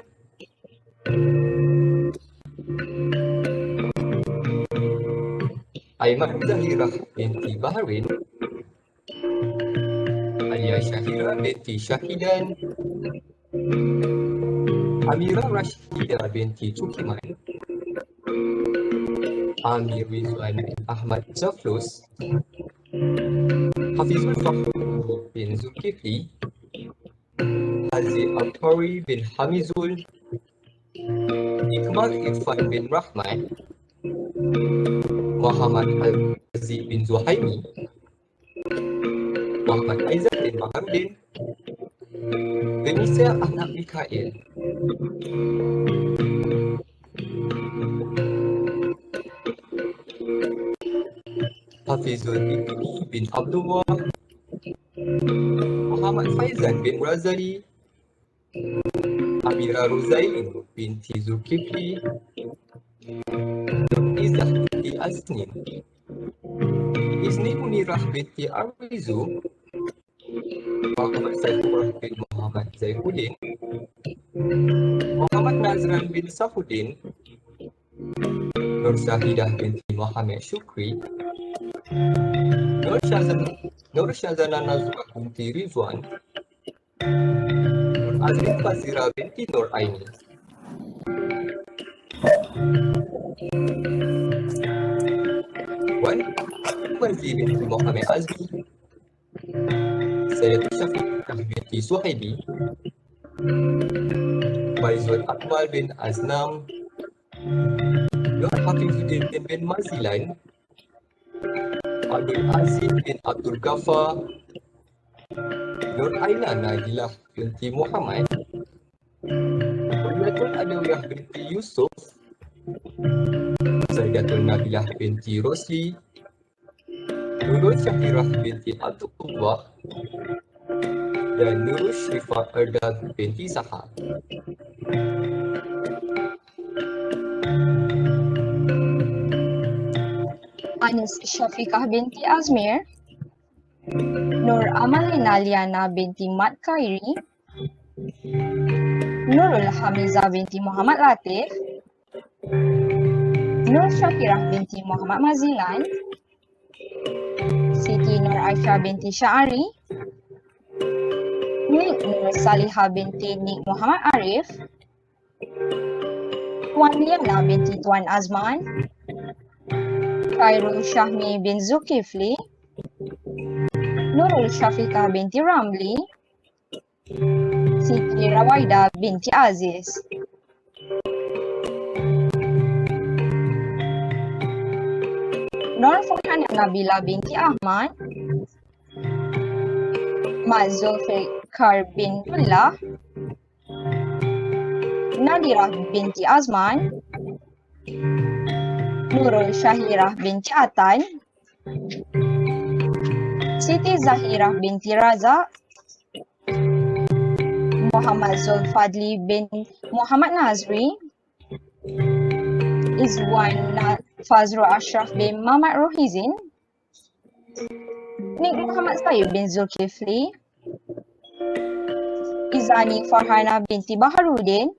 Aiman Zahirah binti Bahrain, Alia Syahira binti Syahidan, Amirah Rashidah binti Cukiman, Amir Rizwan bin Ahmad Zaflus, Hafizul Fahri bin Zulkifli, Hazi Al-Tori bin Hamizul, Iqbal Irfan bin Rahman, Muhammad Al-Aziz bin Zuhaimi, Muhammad Aizat bin Mahamudin, Venisia anak Mikael, Hafizul Ibni bin Abdullah, Muhammad Faizan bin Razali, Amira Ruzain binti Zulkifli, Izzah binti Aznin, Izni Munirah binti Arizu, Muhammad Saifullah bin Muhammad Zaifuddin, Muhammad Nazran bin Safuddin, Nur Syahidah binti Muhammad Syukri, Nur Syazana Nazrah binti Rizwan, Nur Azrin Fazira binti Nur Aini. Wan Wazi binti Muhammad Azmi, Sayyidatul Syafiqah binti Suhaidi, Faizul Akmal bin Aznam, Nur Hafizuddin bin Mazilan, Abdul Aziz bin Abdul Ghaffar, Nur Aina Nagilah binti Muhammad, Sayyidatul Adawiyah binti Yusuf, Sayyidatul Nabilah binti Rosli, Nurul Syahirah binti Abdullah, dan Nurul Syifah Erda binti Zahar. Anis Syafiqah binti Azmir, Nur Amalina Liana binti Mat Khairi, Nurul Hamizah binti Muhammad Latif, Nur Syakirah binti Muhammad Mazilan, Siti Nur Aisyah binti Sya'ari, Nik Nur Salihah binti Nik Muhammad Arif, Tuan Liana binti Tuan Azman, Khairul Syahmi bin Zulkifli, Nurul Syafiqah binti Ramli, Siti Rawaida binti Aziz. Nur Farhana Nabila binti Ahmad, Mak Zulfikar bin Mullah, Nadirah binti Azman, Nurul Syahirah binti Atan, Siti Zahirah binti Razak, Muhammad Zulfadli bin Muhammad Nazri, Izwan Fazrul Ashraf bin Muhammad Rohizin, Nik Muhammad Sayyid bin Zulkifli, Izani Farhana binti Baharudin,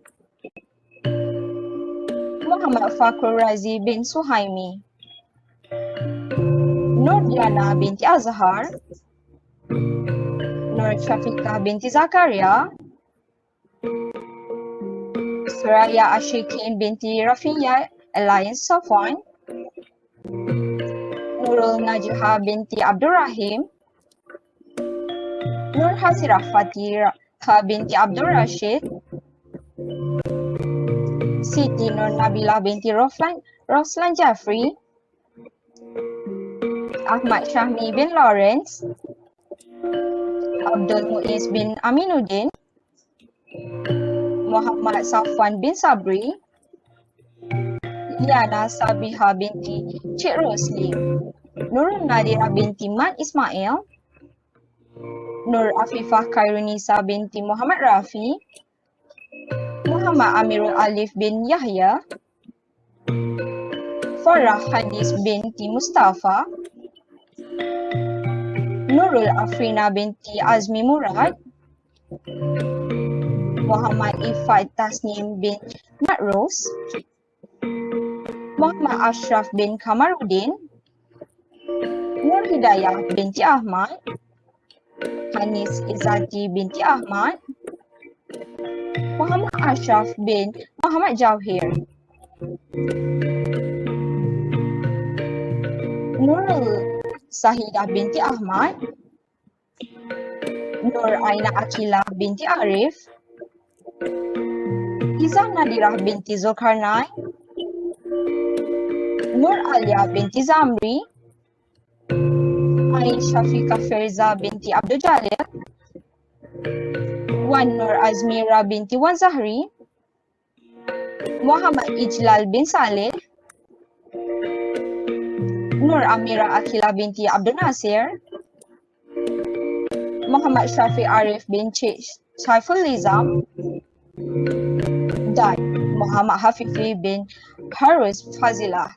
Muhammad Fakrul Razi bin Suhaimi, Nur Diana binti Azhar, Nur Syafiqah binti Zakaria, Suraya Ashikin binti Rafiya Alliance Safwan, Nurul Najihah binti Abdul Rahim, Nur Hasirah Fatihah binti Abdul Rashid, Siti Nur Nabilah binti Roslan Jafri, Ahmad Syahmi bin Lawrence, Abdul Muiz bin Aminuddin, Muhammad Safwan bin Sabri, Liana Sabiha binti Cik Rosli, Nurul Nadira binti Mat Ismail, Nur Afifah Khairunisa binti Muhammad Rafi, Muhammad Amirul Alif bin Yahya, Farah Hadis binti Mustafa, Nurul Afrina binti Azmi Murad, Muhammad Ifat Tasnim bin Matros, Muhammad Ashraf bin Kamaruddin, Nur Hidayah binti Ahmad, Hanis Izzati binti Ahmad, Muhammad Ashraf bin Muhammad Jauhir, Nurul Sahidah binti Ahmad, Nur Aina Akilah binti Arif, Izzah Nadirah binti Zulkarnain, Nur Alia binti Zamri, Ain Syafiqah Firza binti Abdul Jalil, Wan Nur Azmira binti Wan Zahri, Muhammad Ijlal bin Saleh, Nur Amira Akila binti Abdul Nasir, Muhammad Syafiq Arif bin Cik Saiful Nizam, dan Muhammad Hafifi bin Harus Fazilah.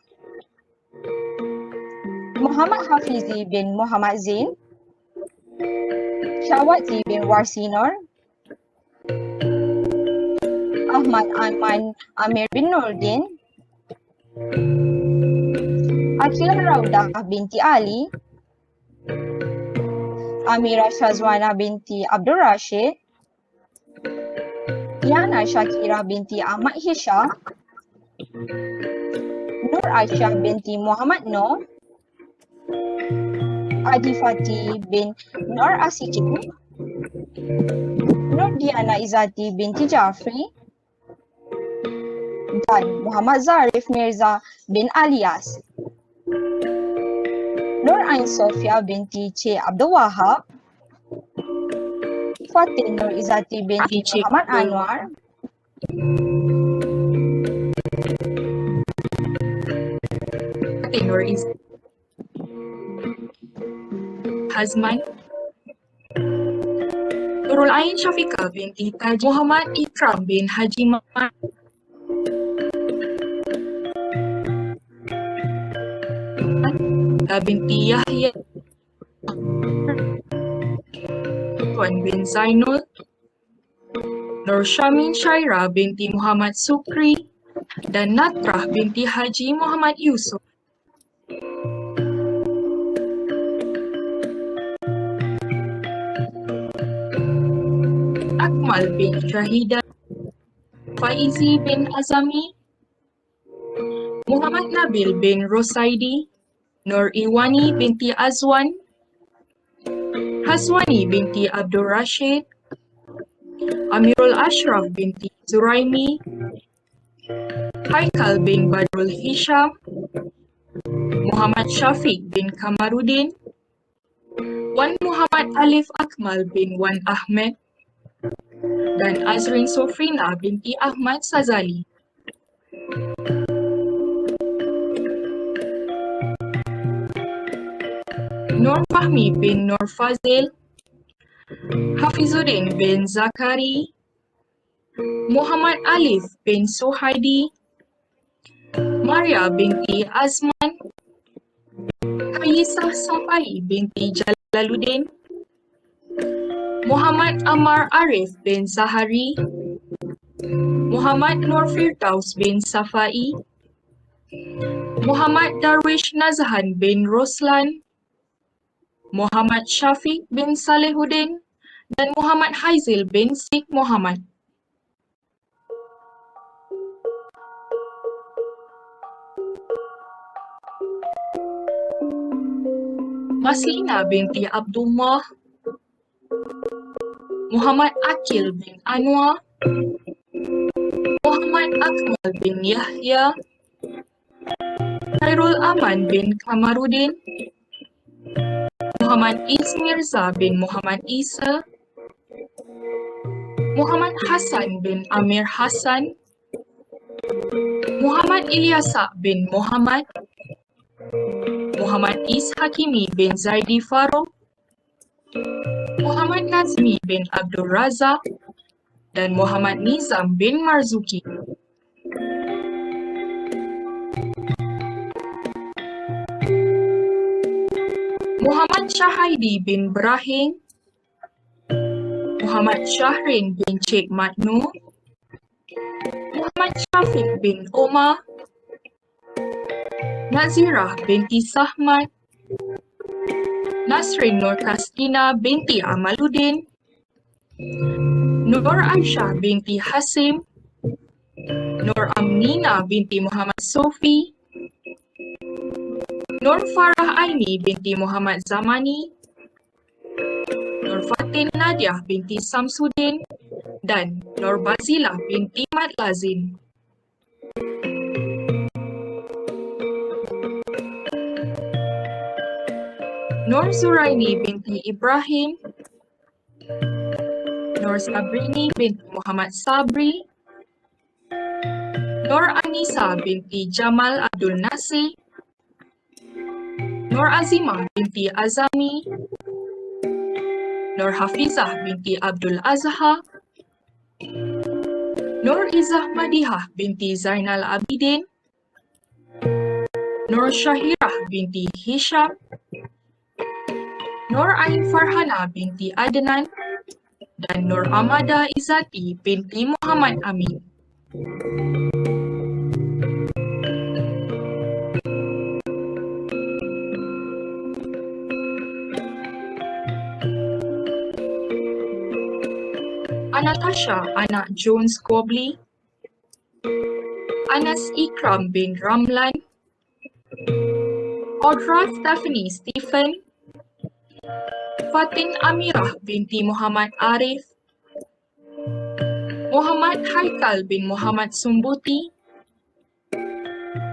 Muhammad Hafizi bin Muhammad Zain, Syawati bin Warsinor, Ahmad Aiman Amir bin Nurdin, Akila Raudah binti Ali, Amira Shazwana binti Abdul Rashid, Yana Shakira binti Ahmad Hisha, Nur Aisyah binti Muhammad Noor, Adi Fatih bin Nur Asikin, Nur Diana Izzati binti Jafri, dan Muhammad Zarif Mirza bin Alias, Nur Ain Sofia binti C. Abdul Wahab, Fatin Nur Izzati binti Muhammad Anwar, Nur Hazman, Nurul Ain Syafiqah binti Taj Muhammad Ikram bin Haji Mahmud, binti Yahya, Tuan bin Zainul, Nur Syamin Syaira binti Muhammad Sukri, dan Natrah binti Haji Muhammad Yusuf. Akmal bin Syahidah, Faizi bin Azami, Muhammad Nabil bin Rosaidi, Nur Iwani binti Azwan, Hazwani binti Abdul Rashid, Amirul Ashraf binti Zuraimi, Haikal bin Badrul Hisham, Muhammad Syafiq bin Kamaruddin, Wan Muhammad Alif Akmal bin Wan Ahmed, dan Azrin Sofrina binti Ahmad Sazali. Nur Fahmi bin Nur Fazil, Hafizuddin bin Zakari, Muhammad Alif bin Suhaidi, Maria binti Azman, Hayyisah Safai binti Jalaluddin, Muhammad Ammar Arif bin Zahari, Muhammad Nur Firdaus bin Safai, Muhammad Darwish Nazhan bin Roslan, Muhammad Syafiq bin Salehuddin, dan Muhammad Haizil bin Sik Muhammad. Maslina binti Abdullah, Muhammad Akil bin Anwar, Muhammad Akmal bin Yahya, Khairul Aman bin Kamaruddin, Muhammad Ismirza bin Muhammad Isa, Muhammad Hassan bin Amir Hassan, Muhammad Ilyasa bin Muhammad, Muhammad Is Hakimi bin Zaidi Farouk, Muhammad Nazmi bin Abdul Razak, dan Muhammad Nizam bin Marzuki. Muhammad Syahidi bin Brahim, Muhammad Syahrin bin Cik Matnu, Muhammad Syafiq bin Omar, Nazirah binti Sahmat, Nasrin Nur Kaskina binti Amaluddin, Nur Aisyah binti Hasim, Nur Amnina binti Muhammad Sofi, Nur Farah Aini binti Muhammad Zamani, Nur Fatin Nadia binti Samsudin, dan Nur Bazilah binti Mat Lazin. Nur Zuraini binti Ibrahim, Nur Sabrini binti Muhammad Sabri, Nur Anisa binti Jamal Abdul Nasir, Nur Azimah binti Azami, Nur Hafizah binti Abdul Azhar, Nur Izzah Madihah binti Zainal Abidin, Nur Syahirah binti Hisham, Nur Ain Farhana binti Adnan, dan Nur Amada Izzati binti Muhammad Amin. Anatasha anak John Squably, Anas Ikram bin Ramlan, Audra Stephanie Stephen, Fatin Amirah binti Muhammad Arif, Muhammad Haikal bin Muhammad Sumbuti,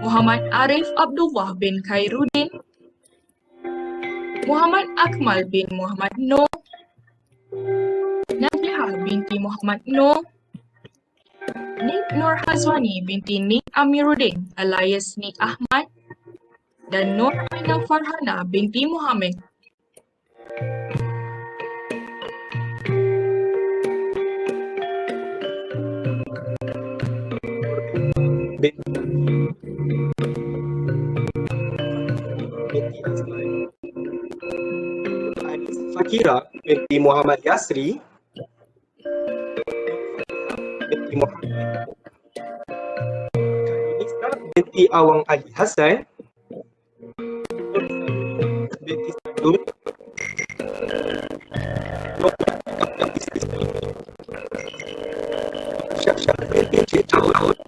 Muhammad Arif Abdullah bin Khairuddin, Muhammad Akmal bin Muhammad Noor, Najihah binti Muhammad Noor, Nik Nur Hazwani binti Nik Amiruddin alias Nik Ahmad, dan Nur Aina Farhana binti Muhammad. Fakira binti Muhammad Yasri, binti Muhammad Kanisa binti Awang Ali Hassan, binti Sadun, Syah binti Cik Daud,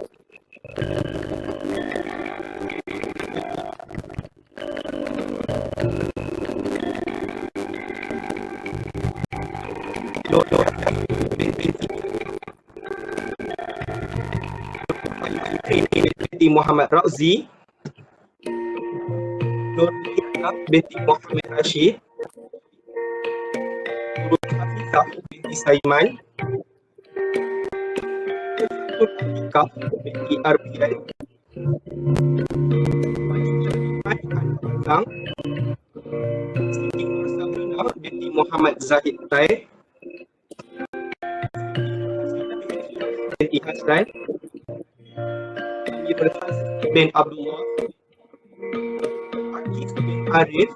binti Muhammad Razi, Nur Lina binti Muhammad Rashid, Nur Hafizah binti Saiman, Nur Alika binti Arbian, Azang, Siti Nur Sabrina binti Muhammad Zahid Tai, binti Hassan, Amirul Hasan bin Abdullah, Akif bin Arif,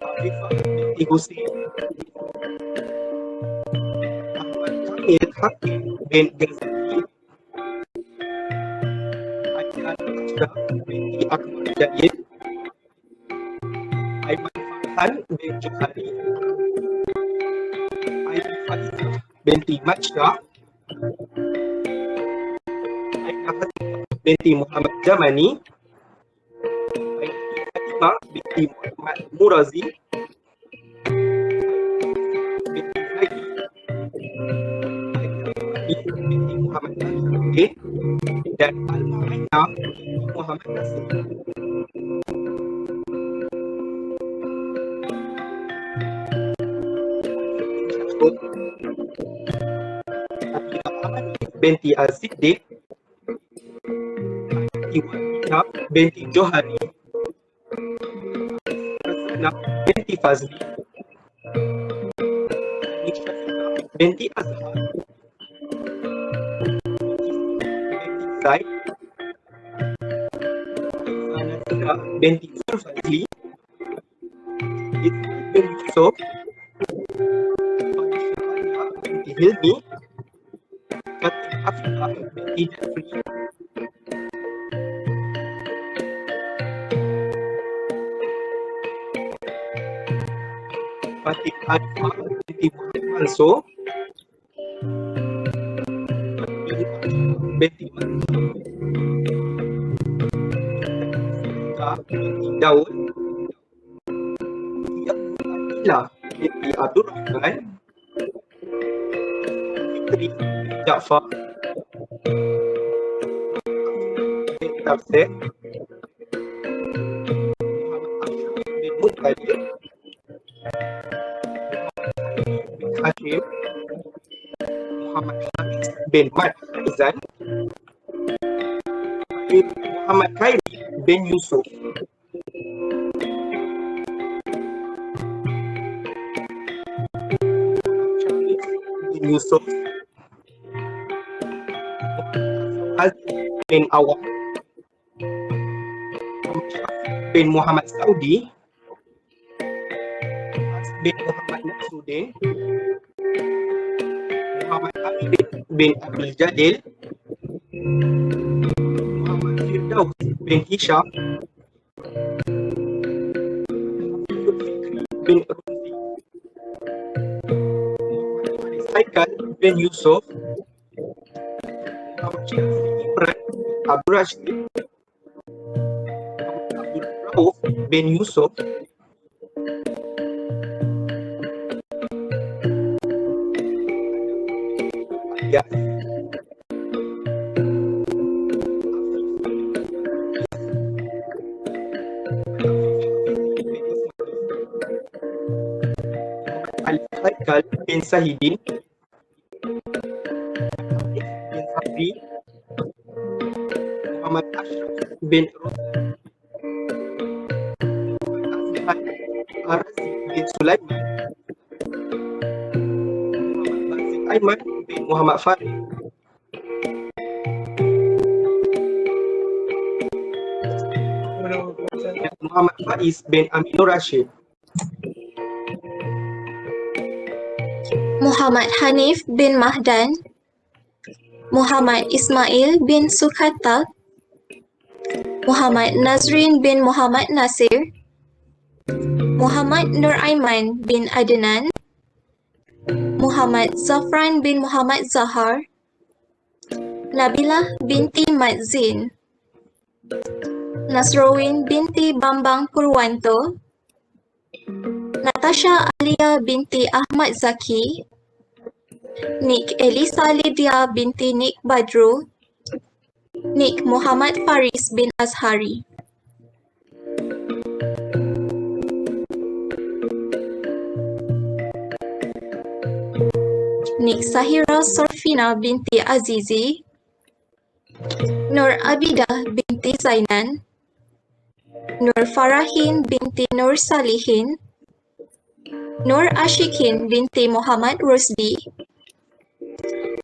Arifah binti Husin, Ahmad Kamil Hakim bin Ghazali, Aiman Ashraf binti Akmal Jahid, Aiman Farhan bin Johari, Aiman Fahizah binti Majdah, Aina Fatimah binti Muhammad Jamani, Aina Fatimah binti Muhammad Murazi, binti Zaidi, Aina Fatimah binti Muhammad Nasir, dan Al-Mu'aina binti Muhammad Nasir. Binti Al-Siddiq, Iwanina binti Johari, Rasana binti Fazli, binti Azhar binti Zaid, Nazira binti Zulfazli, bin Yusuf, binti Hilmi, Fatin Hafifah binti Jafri, Fatin Arifah binti Muhammad Mansur, binti binti Daud, binti Abdullah binti Abdul Rahman, Fitri binti Jaafar, binti Tafsir, Muhammad Ashraf bin Muttalib, bin Hashim, Muhammad Hafiz bin Mat Haizan, Muhammad Khairi bin Yusuf. Bin Yusuf, Aziz bin Awam, bin Muhammad Saudi, bin Muhammad Nasruddin, Muhammad Hamid bin Abdul Jadil, Muhammad Firdaus bin Hisham, Fikri bin Rumzi, Muhammad Saikal bin Yusuf, Muhammad Syafiq Imran Abdul Rashid, Muhammad Abdul Rauf bin Yusuf, ya, Ali Haikal bin Sahidin, bin Sabri, Muhammad Ashraf bin Arazi bin Sulaiman, Muhammad Basit Aiman bin Muhammad Farid, Muhammad Faiz bin Aminur Rashid, Muhammad Hanif bin Mahdan, Muhammad Ismail bin Sukhatak, Muhammad Nazrin bin Muhammad Nasir, Muhammad Nur Aiman bin Adnan, Muhammad Zafran bin Muhammad Zahar, Nabilah binti Mat Zin, Nasrowin binti Bambang Purwanto, Natasha Alia binti Ahmad Zaki, Nik Elisa Lydia binti Nik Badru, Nik Muhammad Faris bin Azhari. Nik Sahira Sorfina binti Azizi, Nur Abidah binti Zainan, Nur Farahin binti Nur Salihin, Nur Ashikin binti Muhammad Rusdi,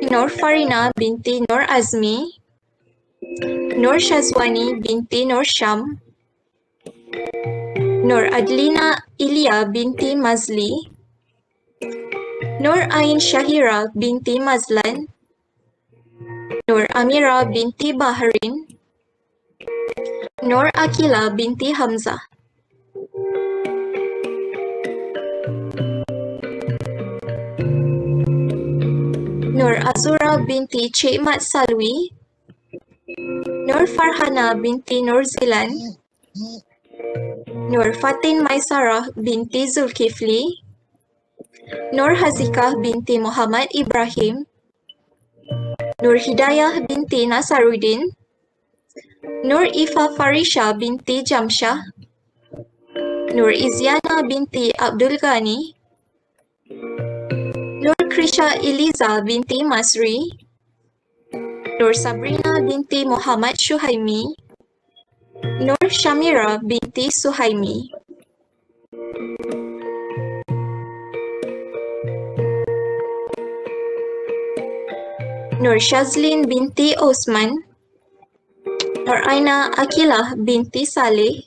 Nur Farina binti Nur Azmi, Nur Shazwani binti Nur Sham, Nur Adlina Ilya binti Mazli, Nur Ain Shahira binti Mazlan, Nur Amira binti Bahrain, Nur Akila binti Hamzah. Nur Azura binti Cik Mat Salwi, Nur Farhana binti Nur Zilan, Nur Fatin Maisarah binti Zulkifli, Nur Hazikah binti Muhammad Ibrahim, Nur Hidayah binti Nasaruddin, Nur Ifa Farisha binti Jamshah, Nur Izyana binti Abdul Ghani, Nur Krisha Eliza binti Masri, Nur Sabrina binti Muhammad Shuhaimi, Nur Shamira binti Suhaimi. Nur Shazlin binti Osman, Nur Aina Akilah binti Saleh,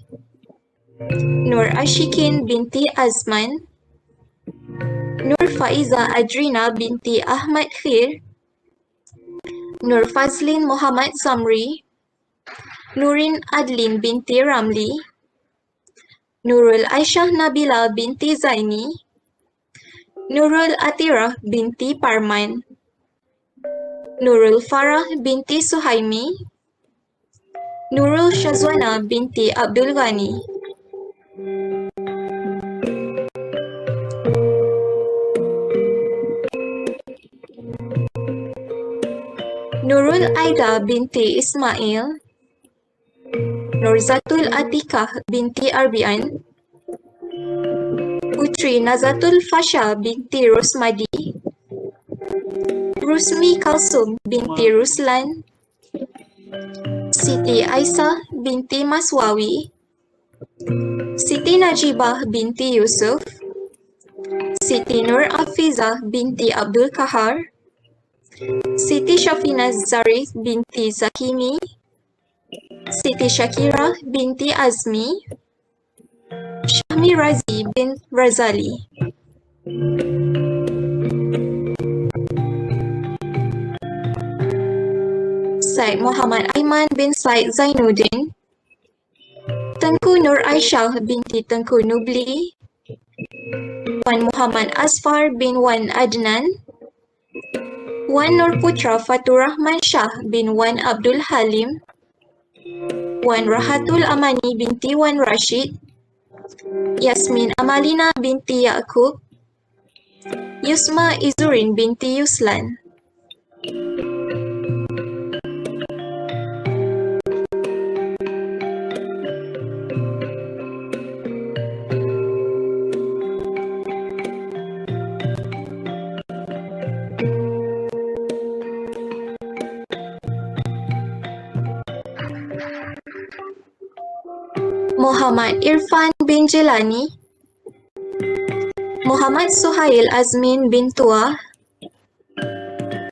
Nur Ashikin binti Azman, Nur Faiza Adrina binti Ahmad Khair, Nur Fazlin Muhammad Zamri, Nurin Adlin binti Ramli, Nurul Aisyah Nabila binti Zaini, Nurul Atirah binti Parman, Nurul Farah binti Suhaimi, Nurul Shazwana binti Abdul Ghani. Nurul Aida binti Ismail, Nurzatul Atikah binti Arbian, Putri Nazatul Fasha binti Rosmadi, Rusmi Kalsum binti Ruslan, Siti Aisyah binti Maswawi, Siti Najibah binti Yusuf, Siti Nur Afizah binti Abdul Kahar, Siti Shafina Zarif binti Zakimi, Siti Shakira binti Azmi, Syahmi Razi bin Razali. Said Muhammad Aiman bin Said Zainuddin, Tengku Nur Aisyah binti Tengku Nubli, Wan Muhammad Asfar bin Wan Adnan, Wan Nur Putra Fatur Rahman Shah bin Wan Abdul Halim, Wan Rahatul Amani binti Wan Rashid, Yasmin Amalina binti Yaakob, Yusma Izurin binti Yuslan. Muhammad Irfan bin Jelani, Muhammad Suhail Azmin bin Tua,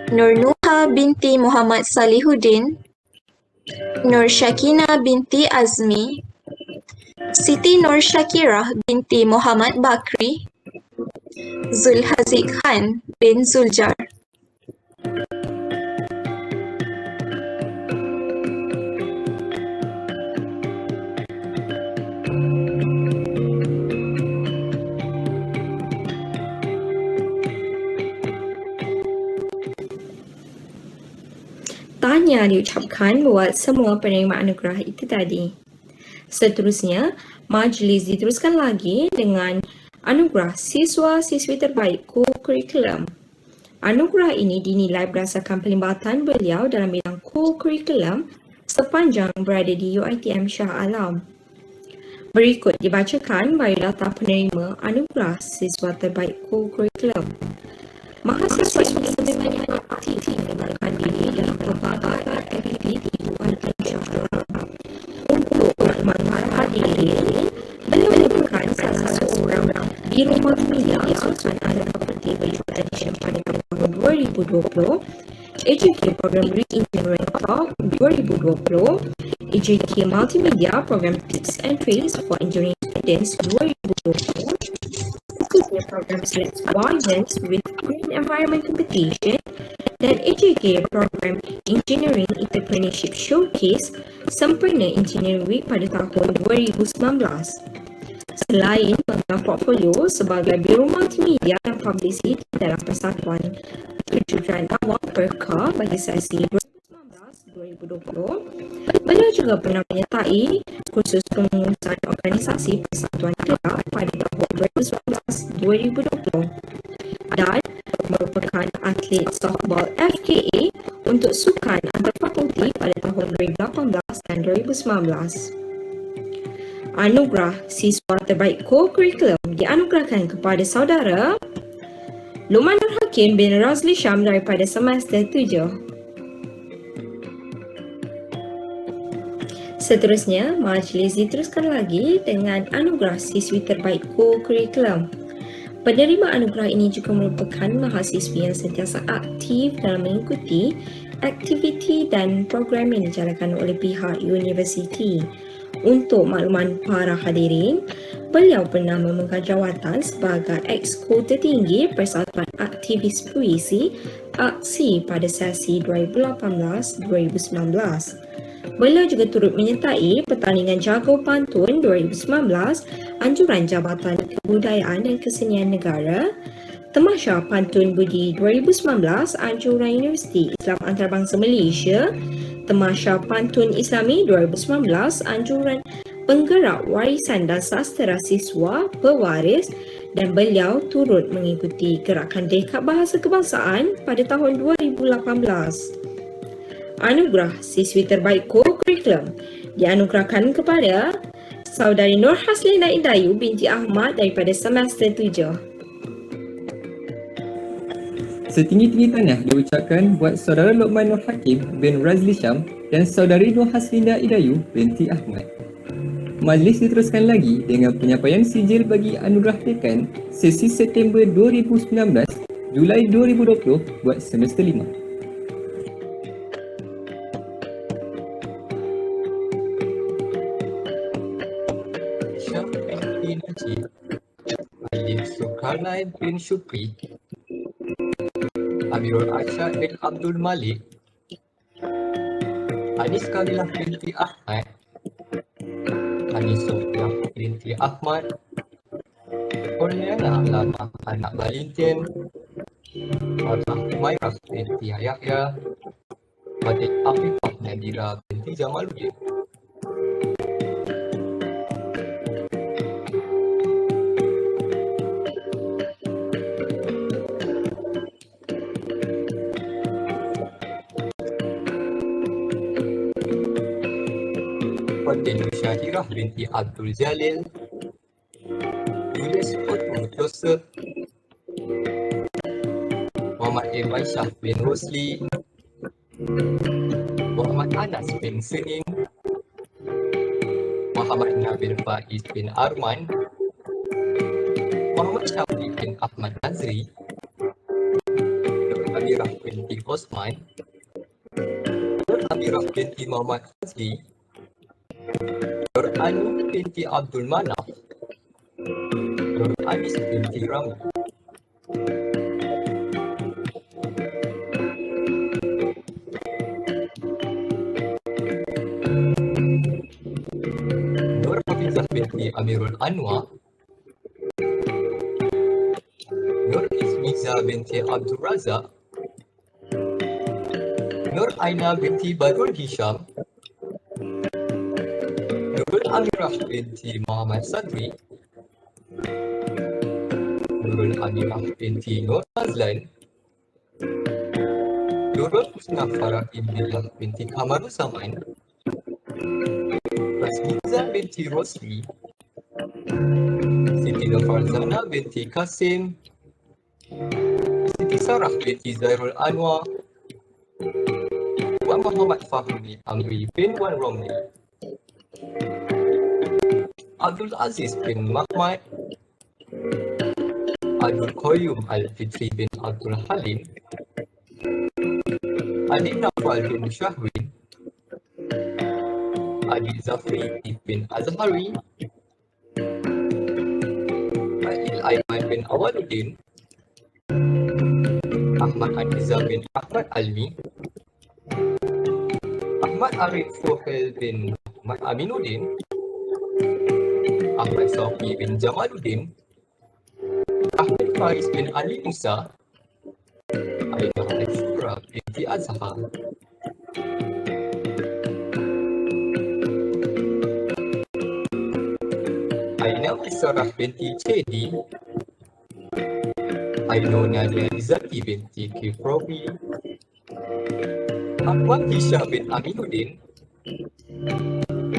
Nur Nuha binti Muhammad Salihuddin, Nur Shakina binti Azmi, Siti Nur Shakirah binti Muhammad Bakri, Zulhaziq Khan bin Zuljar. Tahniah diucapkan buat semua penerima anugerah itu tadi. Seterusnya, majlis diteruskan lagi dengan anugerah siswa-siswi terbaik co-curriculum. Anugerah ini dinilai berdasarkan pelibatan beliau dalam bidang co-curriculum sepanjang berada di UiTM Shah Alam. Berikut dibacakan biodata penerima anugerah siswa terbaik co-curriculum. Mahasiswa ini sebenarnya aktif menggunakan diri dalam pelbagai aktiviti di UiTM Shah Alam. Untuk bermanfaat hadirin, beliau merupakan salah seorang biro multimedia asuhan anak seperti Virtual Edition pada tahun 2020, AJK Program Re-Engineering Talk 2020, AJK Multimedia Program Tips and Tricks for Engineering Students 2020, khususnya program Select Wildlands with Green Environment Competition, dan AJK Program Engineering Entrepreneurship Showcase Sempurna Engineering Week pada tahun 2019. Selain memegang portfolio sebagai Biro Multimedia dan Publicity dalam Persatuan Kejuruteraan Awam Perka bagi sesi 2019-2020, beliau juga pernah menyertai kursus pengurusan organisasi Persatuan Kelab pada tahun 2019-2020 dan merupakan atlet softball FKA untuk sukan antarfakulti pada tahun 2018 dan 2019. Anugerah Siswa Terbaik Co-Curriculum dianugerahkan kepada saudara Luqman Nur Hakim bin Razli Syam daripada semester 7. Seterusnya, majlis diteruskan lagi dengan anugerah Siswi Terbaik Co-Curriculum. Penerima anugerah ini juga merupakan mahasiswi yang sentiasa aktif dalam mengikuti aktiviti dan program yang dijalankan oleh pihak universiti. Untuk makluman para hadirin, beliau pernah memegang jawatan sebagai Exco tertinggi Persatuan Aktivis Puisi AKSI pada sesi 2018-2019. Beliau juga turut menyertai pertandingan Jago Pantun 2019, Anjuran Jabatan Kebudayaan dan Kesenian Negara, Tamasya Pantun Budi 2019, Anjuran Universiti Islam Antarabangsa Malaysia, Tamasya Pantun Islami 2019, Anjuran Penggerak Warisan dan Sastera Siswa Pewaris, dan beliau turut mengikuti gerakan Dekad Bahasa Kebangsaan pada tahun 2018. Anugerah Siswi Terbaik Co-Curriculum dianugerahkan kepada Saudari Nur Haslina Idayu binti Ahmad daripada semester 7. Setinggi-tinggi tanah diucapkan buat Saudara Luqman Nur Hakim bin Razli Syam dan Saudari Nur Haslina Idayu binti Ahmad. Majlis diteruskan lagi dengan penyampaian sijil bagi anugerah dekan sesi September 2019 Julai 2020 buat semester 5. Alif Zulkarnain bin Syukri, Amirul Arsyad bin Abdul Malik, Anis Kamilah binti Ahmad, Anis Sofiah binti Ahmad, Cornelia Alama anak Balintin, Fatah Humairah binti Yahya, Fatih Afifah Nadira binti Jamaluddin. Fatih Syahirah binti Abdul Jalil, Julius Fotu Joseph, Muhammad Aisyah bin Rosli, Muhammad Anas bin Senin, Muhammad Nabil Faiz bin Arman, Muhammad Syafiq bin Ahmad Nazri, Nur Amirah binti Osman, Nur Amirah binti Muhammad Fazli, Nur Anu binti Abdul Manaf, Nur Anis binti Ramu. Nur Hafizah binti Amirul Anwar, Nur Ismiza binti Abdul Razak, Nur Aina binti Badrul Hisham, Nurul Amirah binti Muhammad Sadri, Nurul Amirah binti Nur Fazlan, Nurul Husna Farah Imbillah binti Kamaruzzaman, Rasmiza binti Rosli, Siti Farzana binti Kasim, Siti Sarah binti Zairul Anwar, Wan Muhammad Fahmi Amri bin Wan Romli, Abdul Aziz bin Mahmad, Abdul Qayyum Al-Fitri bin Abdul Halim, Adik Nafal bin Syahwin, Adik Zafri bin Azhari, Aidil Aiman bin Awaluddin, Ahmad Aniza bin Ahmad Almi, Ahmad Arif Sohail bin Ahmad Aminuddin, Ahmad Sofi bin Jamaluddin, Ahmad Faiz bin Ali Musa, Aina Al-Shura binti Azhar. Aina Isarah binti Cedi, Aino Nadia Izzati binti Kifrobi, Ahmad Hisha bin Aminuddin,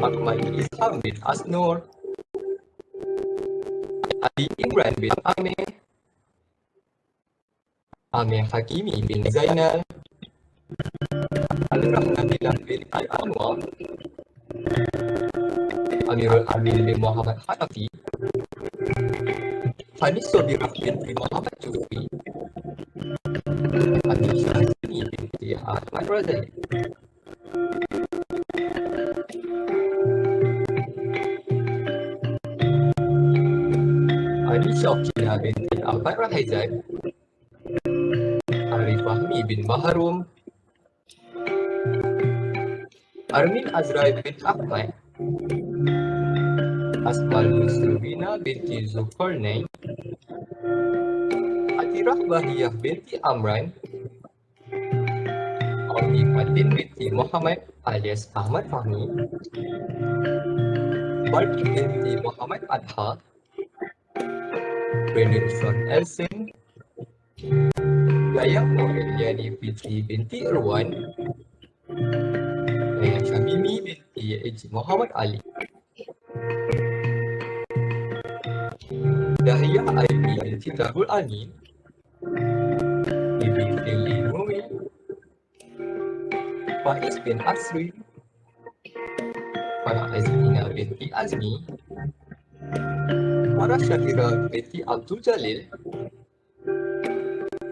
Ahmad Isham bin Asnur, Ali Imran bin Amir, Amir Hakimi bin Zainal, Al-Rahman bin Al-Anwar, Amirul Amin bin Muhammad Hanafi, Hanis Sobirah binti Muhammad Jufi, Amin Syahzani binti Ahmad Razali. Ali Syafina binti Ahmad Rahizat, Arif Fahmi bin Maharum, Armin Azrai bin Ahmad, Asmal Muslimina binti Zulkarnain, Atirah Bahiyah binti Amran, Audi Fatin binti Muhammad alias Ahmad Fahmi, Barki binti Muhammad Adha, Brandon Sean Elson, Dayang Aureliani Fitri binti Irwan, Dayang Syamimi binti Eji Muhammad Ali, Dahiyah Aini binti Darul Amin, Bibi Fili Nuri, Faiz bin Asri, Farah Azmina binti Azmi, Farah Syahira binti Abdul Jalil,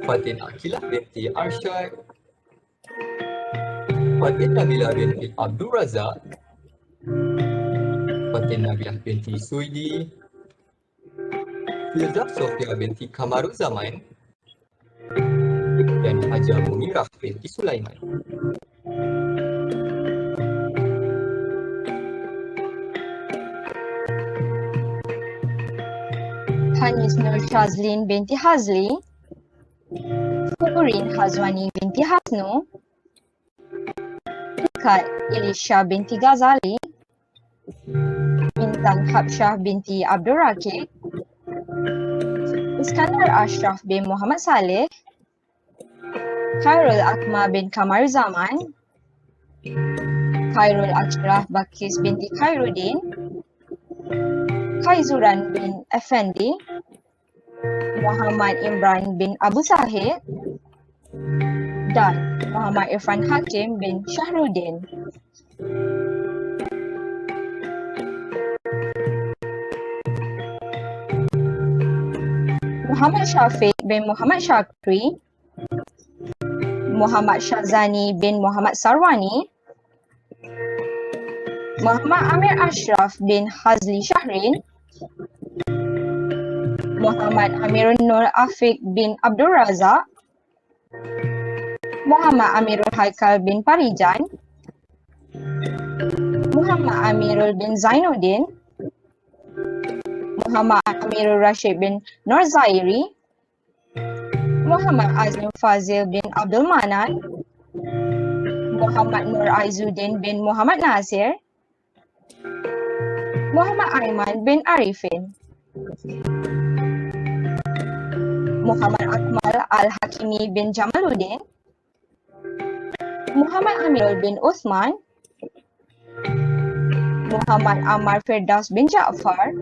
Fatin Akilah binti Arsyad, Fatin Nabila binti Abdul Razak, Fatin Nabilah binti Suidi, Firzah Sofia binti Kamaruzaman, dan Haja Munirah binti Sulaiman. Hanis Nur Shazlin binti Hazli, Furin Hazwani binti Hasnu, Kat Elisha binti Ghazali, Intan Habsyah binti Abdul Rakib, Iskandar Ashraf bin Muhammad Saleh, Khairul Akmal bin Kamar Zaman, Khairul Ashraf Bakis binti Khairuddin, Khaizuran bin Effendi, Muhammad Imran bin Abu Sahid, dan Muhammad Irfan Hakim bin Syahruddin. Muhammad Syafiq bin Muhammad Syakri, Muhammad Syazani bin Muhammad Sarwani, Muhammad Amir Ashraf bin Hazli Syahrin, Muhammad Amirul Nur Afiq bin Abdul Razak, Muhammad Amirul Haikal bin Parijan, Muhammad Amirul bin Zainuddin, Muhammad Amirul Rashid bin Nur Zairi, Muhammad Azmi Fazil bin Abdul Manan, Muhammad Nur Aizuddin bin Muhammad Nasir, Muhammad Aiman bin Arifin, Muhammad Akmal Al-Hakimi bin Jamaluddin, Muhammad Amirul bin Uthman, Muhammad Ammar Firdaus bin Ja'far,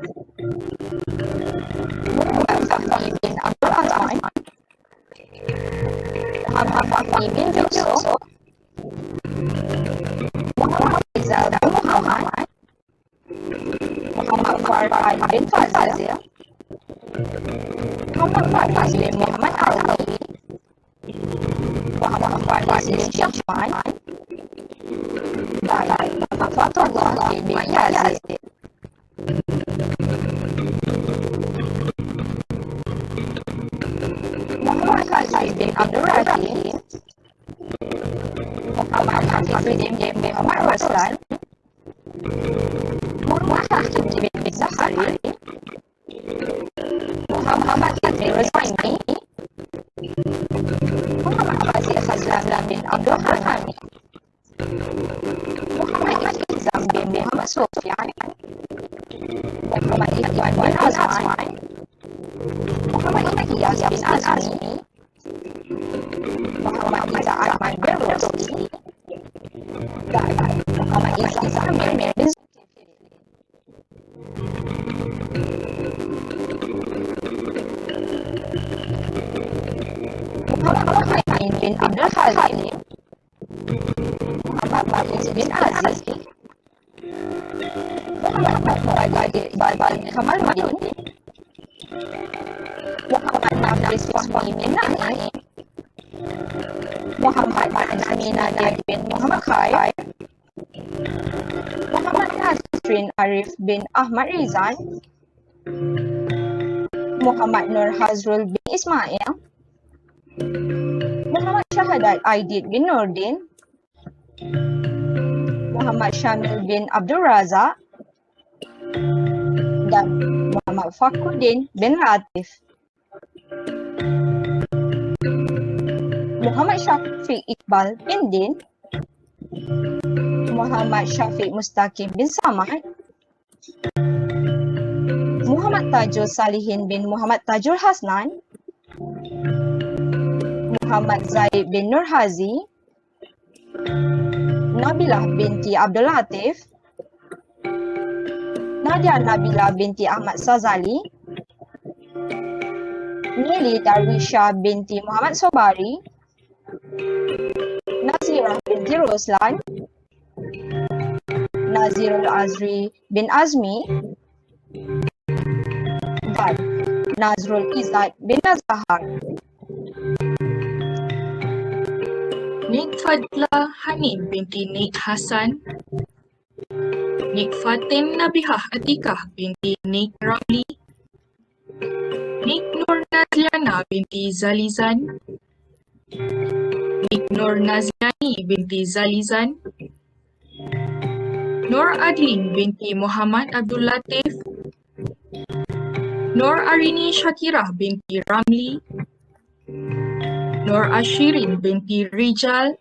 Muhammad Fahmi bin Abdul Azman, Muhammad Fahmi bin Yusuf, Muhammad Rizal bin Muhammad, Muhammad Farhad bin Fazil, Muhammad Faiz bin Muhammad Ali, Muhammad Faiz bin Syahman, dan Muhammad Fatullah bin Yazid. Muhammad Khalid bin Abdul Rahim, Muhammad Hafizuddin bin Muhammad Raslan, Muhammad Hakim bin Zahari, Muhammad Fadil Razwani, Muhammad Aziz Hazlan bin Abdul Hamid, Muhammad Izam bin Muhammad Sufyan, Muhammad Iqbal bin Azman, Muhammad Iqyas bin Azmi, Muhammad Iza Ahmad bin Rusdi, dan Muhammad Iza Zamir bin Muhammad Haimin bin Abdul Halim, Muhammad Faiz bin Aziz, Muhammad Muhammad bin Kamal Madin, Nafis Fahmi bin Naim, Muhammad Azmi Nadir bin Muhammad Khair, Muhammad Nazrin Arif bin Ahmad Rizan, Muhammad Nur Hazrul bin Ismail, Muhammad Syahadat Aidit bin Nurdin, Muhammad Syamil bin Abdul Razak, dan Muhammad Fakhruddin bin Latif. Muhammad Syafiq Iqbal bin Din, Muhammad Syafiq Mustaqim bin Samad, Muhammad Tajul Salihin bin Muhammad Tajul Hasnan, Muhammad Zaid bin Nur Hazi, Nabilah binti Abdul Latif, Nadia Nabila binti Ahmad Sazali, Nili Darwisha binti Muhammad Sobari, Nazirah binti Roslan, Nazirul Azri bin Azmi, dan Nazrul Izzat bin Nazahar. Nik Fadla Hanin binti Nik Hasan, Nik Fatin Nabihah Atikah binti Nik Ramli, Nik Nur Nazliana binti Zalizan, Nik Nur Nazliani binti Zalizan, Nur Adlin binti Muhammad Abdul Latif, Nur Arini Shakirah binti Ramli, Nur Ashirin binti Rijal,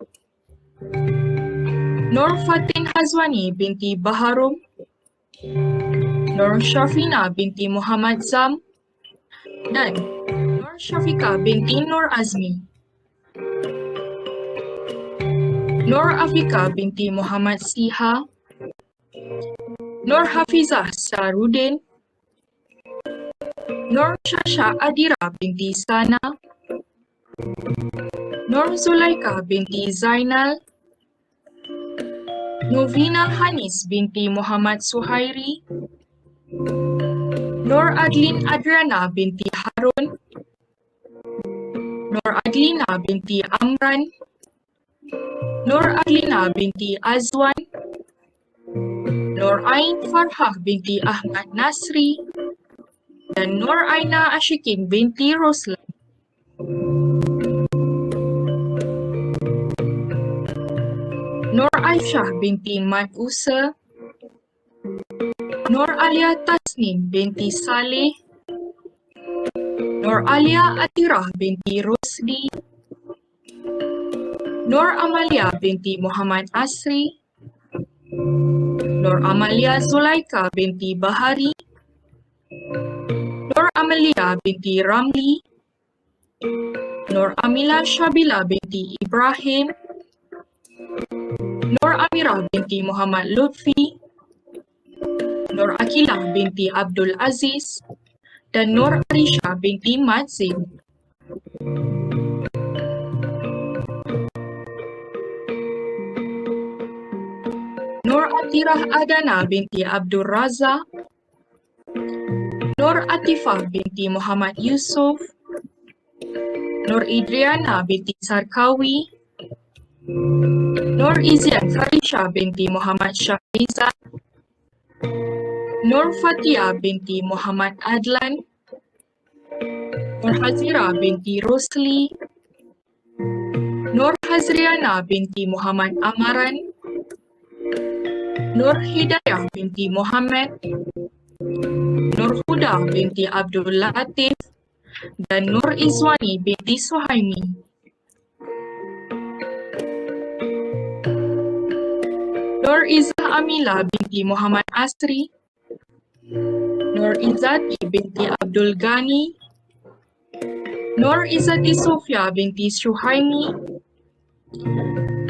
Nur Fatin Hazwani binti Baharum, Nur Syafina binti Muhammad Zam, dan Nur Syafika binti Nur Azmi. Nur Afika binti Muhammad Siha, Nur Hafizah Sarudin, Nur Shasha Adira binti Sana, Nur Zulaika binti Zainal, Novina Hanis binti Muhammad Suhairi, Nur Adlin Adriana binti Harun, Nur Adlina binti Amran, Nur Adlina binti Azwan, Nur Ain Farhah binti Ahmad Nasri, dan Nur Aina Ashikin binti Roslan. Nur Aisyah binti Mat Usa, Nur Alia Tasnim binti Saleh, Nur Alia Atirah binti Rusdi, Nur Amalia binti Muhammad Asri, Nur Amalia Zulaika binti Bahari, Nur Amalia binti Ramli, Nur Amila Shabila binti Ibrahim, Nur Amirah binti Muhammad Lutfi, Nur Akilah binti Abdul Aziz, dan Nur Arisha binti Madzin. Nur Atirah Adana binti Abdul Razak, Nur Atifah binti Muhammad Yusuf, Nur Idriana binti Sarkawi, Nur Izian Farisha binti Muhammad Syahrizat, Nur Fatia binti Muhammad Adlan, Nur Hazira binti Rosli, Nur Hazriana binti Muhammad Amaran, Nur Hidayah binti Muhammad, Nur Huda binti Abdul Latif, dan Nur Izwani binti Suhaimi. Nur Izzah Amila binti Muhammad Asri, Nur Izzati binti Abdul Ghani, Nur Izzati Sofia binti Syuhaimi,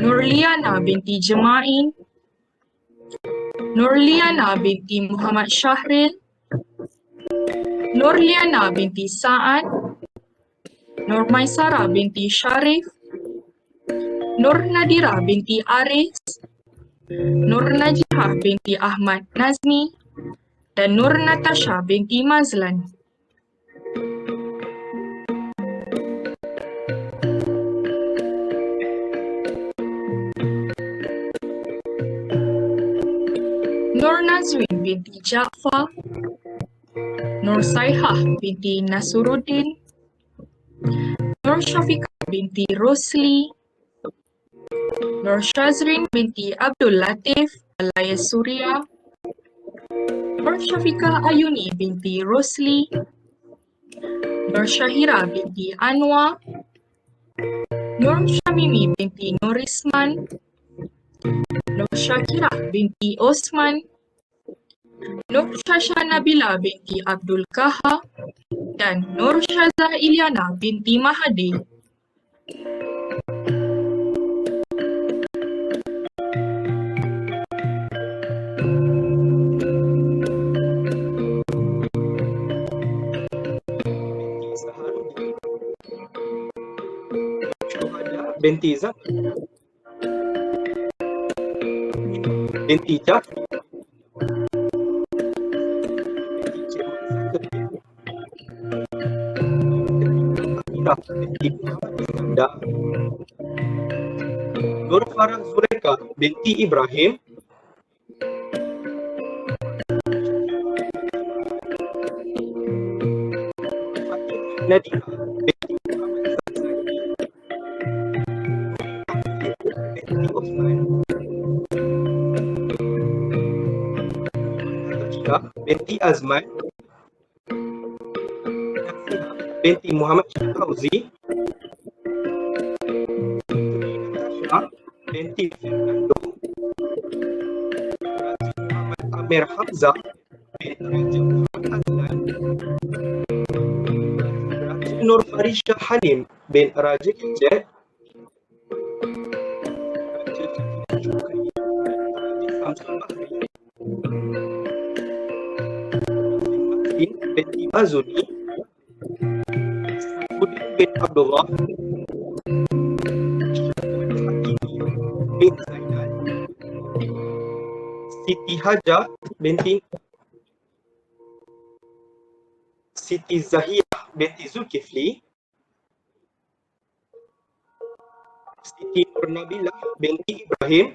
Nur Liana binti Jema'in, Nur Liana binti Muhammad Syahril, Nur Liana binti Sa'ad, Nur Maisara binti Syarif, Nur Nadira binti Aris, Nur Najihah binti Ahmad Nazmi, dan Nur Natasha binti Mazlan. Ain binti Ja'far, Nur Saihah binti Nasuruddin, Nur Syafiqah binti Rosli, Nur Shazrin binti Abdul Latif alias Surya, Nur Syafiqah Ayuni binti Rosli, Nur Syahira binti Anwar, Nur Syamimi binti Nurisman, Nur Syakirah binti Osman, Nur Syasha Nabila binti Abdul Kahar, dan Nur Syaza Ilyana binti Mahadi. Saharuddin, Syuhada binti Zak, binti Jafri, binti Cemal Zakaria, Amirah binti Muhammad Iskandar, Nur Farah Zulaika binti Ibrahim, Fatimah Nadia binti Muhammad Zaini, binti Osman, Natasha binti Azman, Nafihah binti Muhammad Syahauzi, Natasha binti Fernando, Raja Muhammad Amir Hamzah bin Raja Muhammad Azlan, Raja Nur Farisha Halim bin Raja Ijat, Raja Syakina Syukri bin Raja Samsul Bahri, Mazin binti Mazuni, Saifuddin bin Abdullah, Syahwat Hakimi bin Zainal, Siti Hajah binti Siti Zahirah binti Zulkifli, Siti Nur Nabilah binti Ibrahim,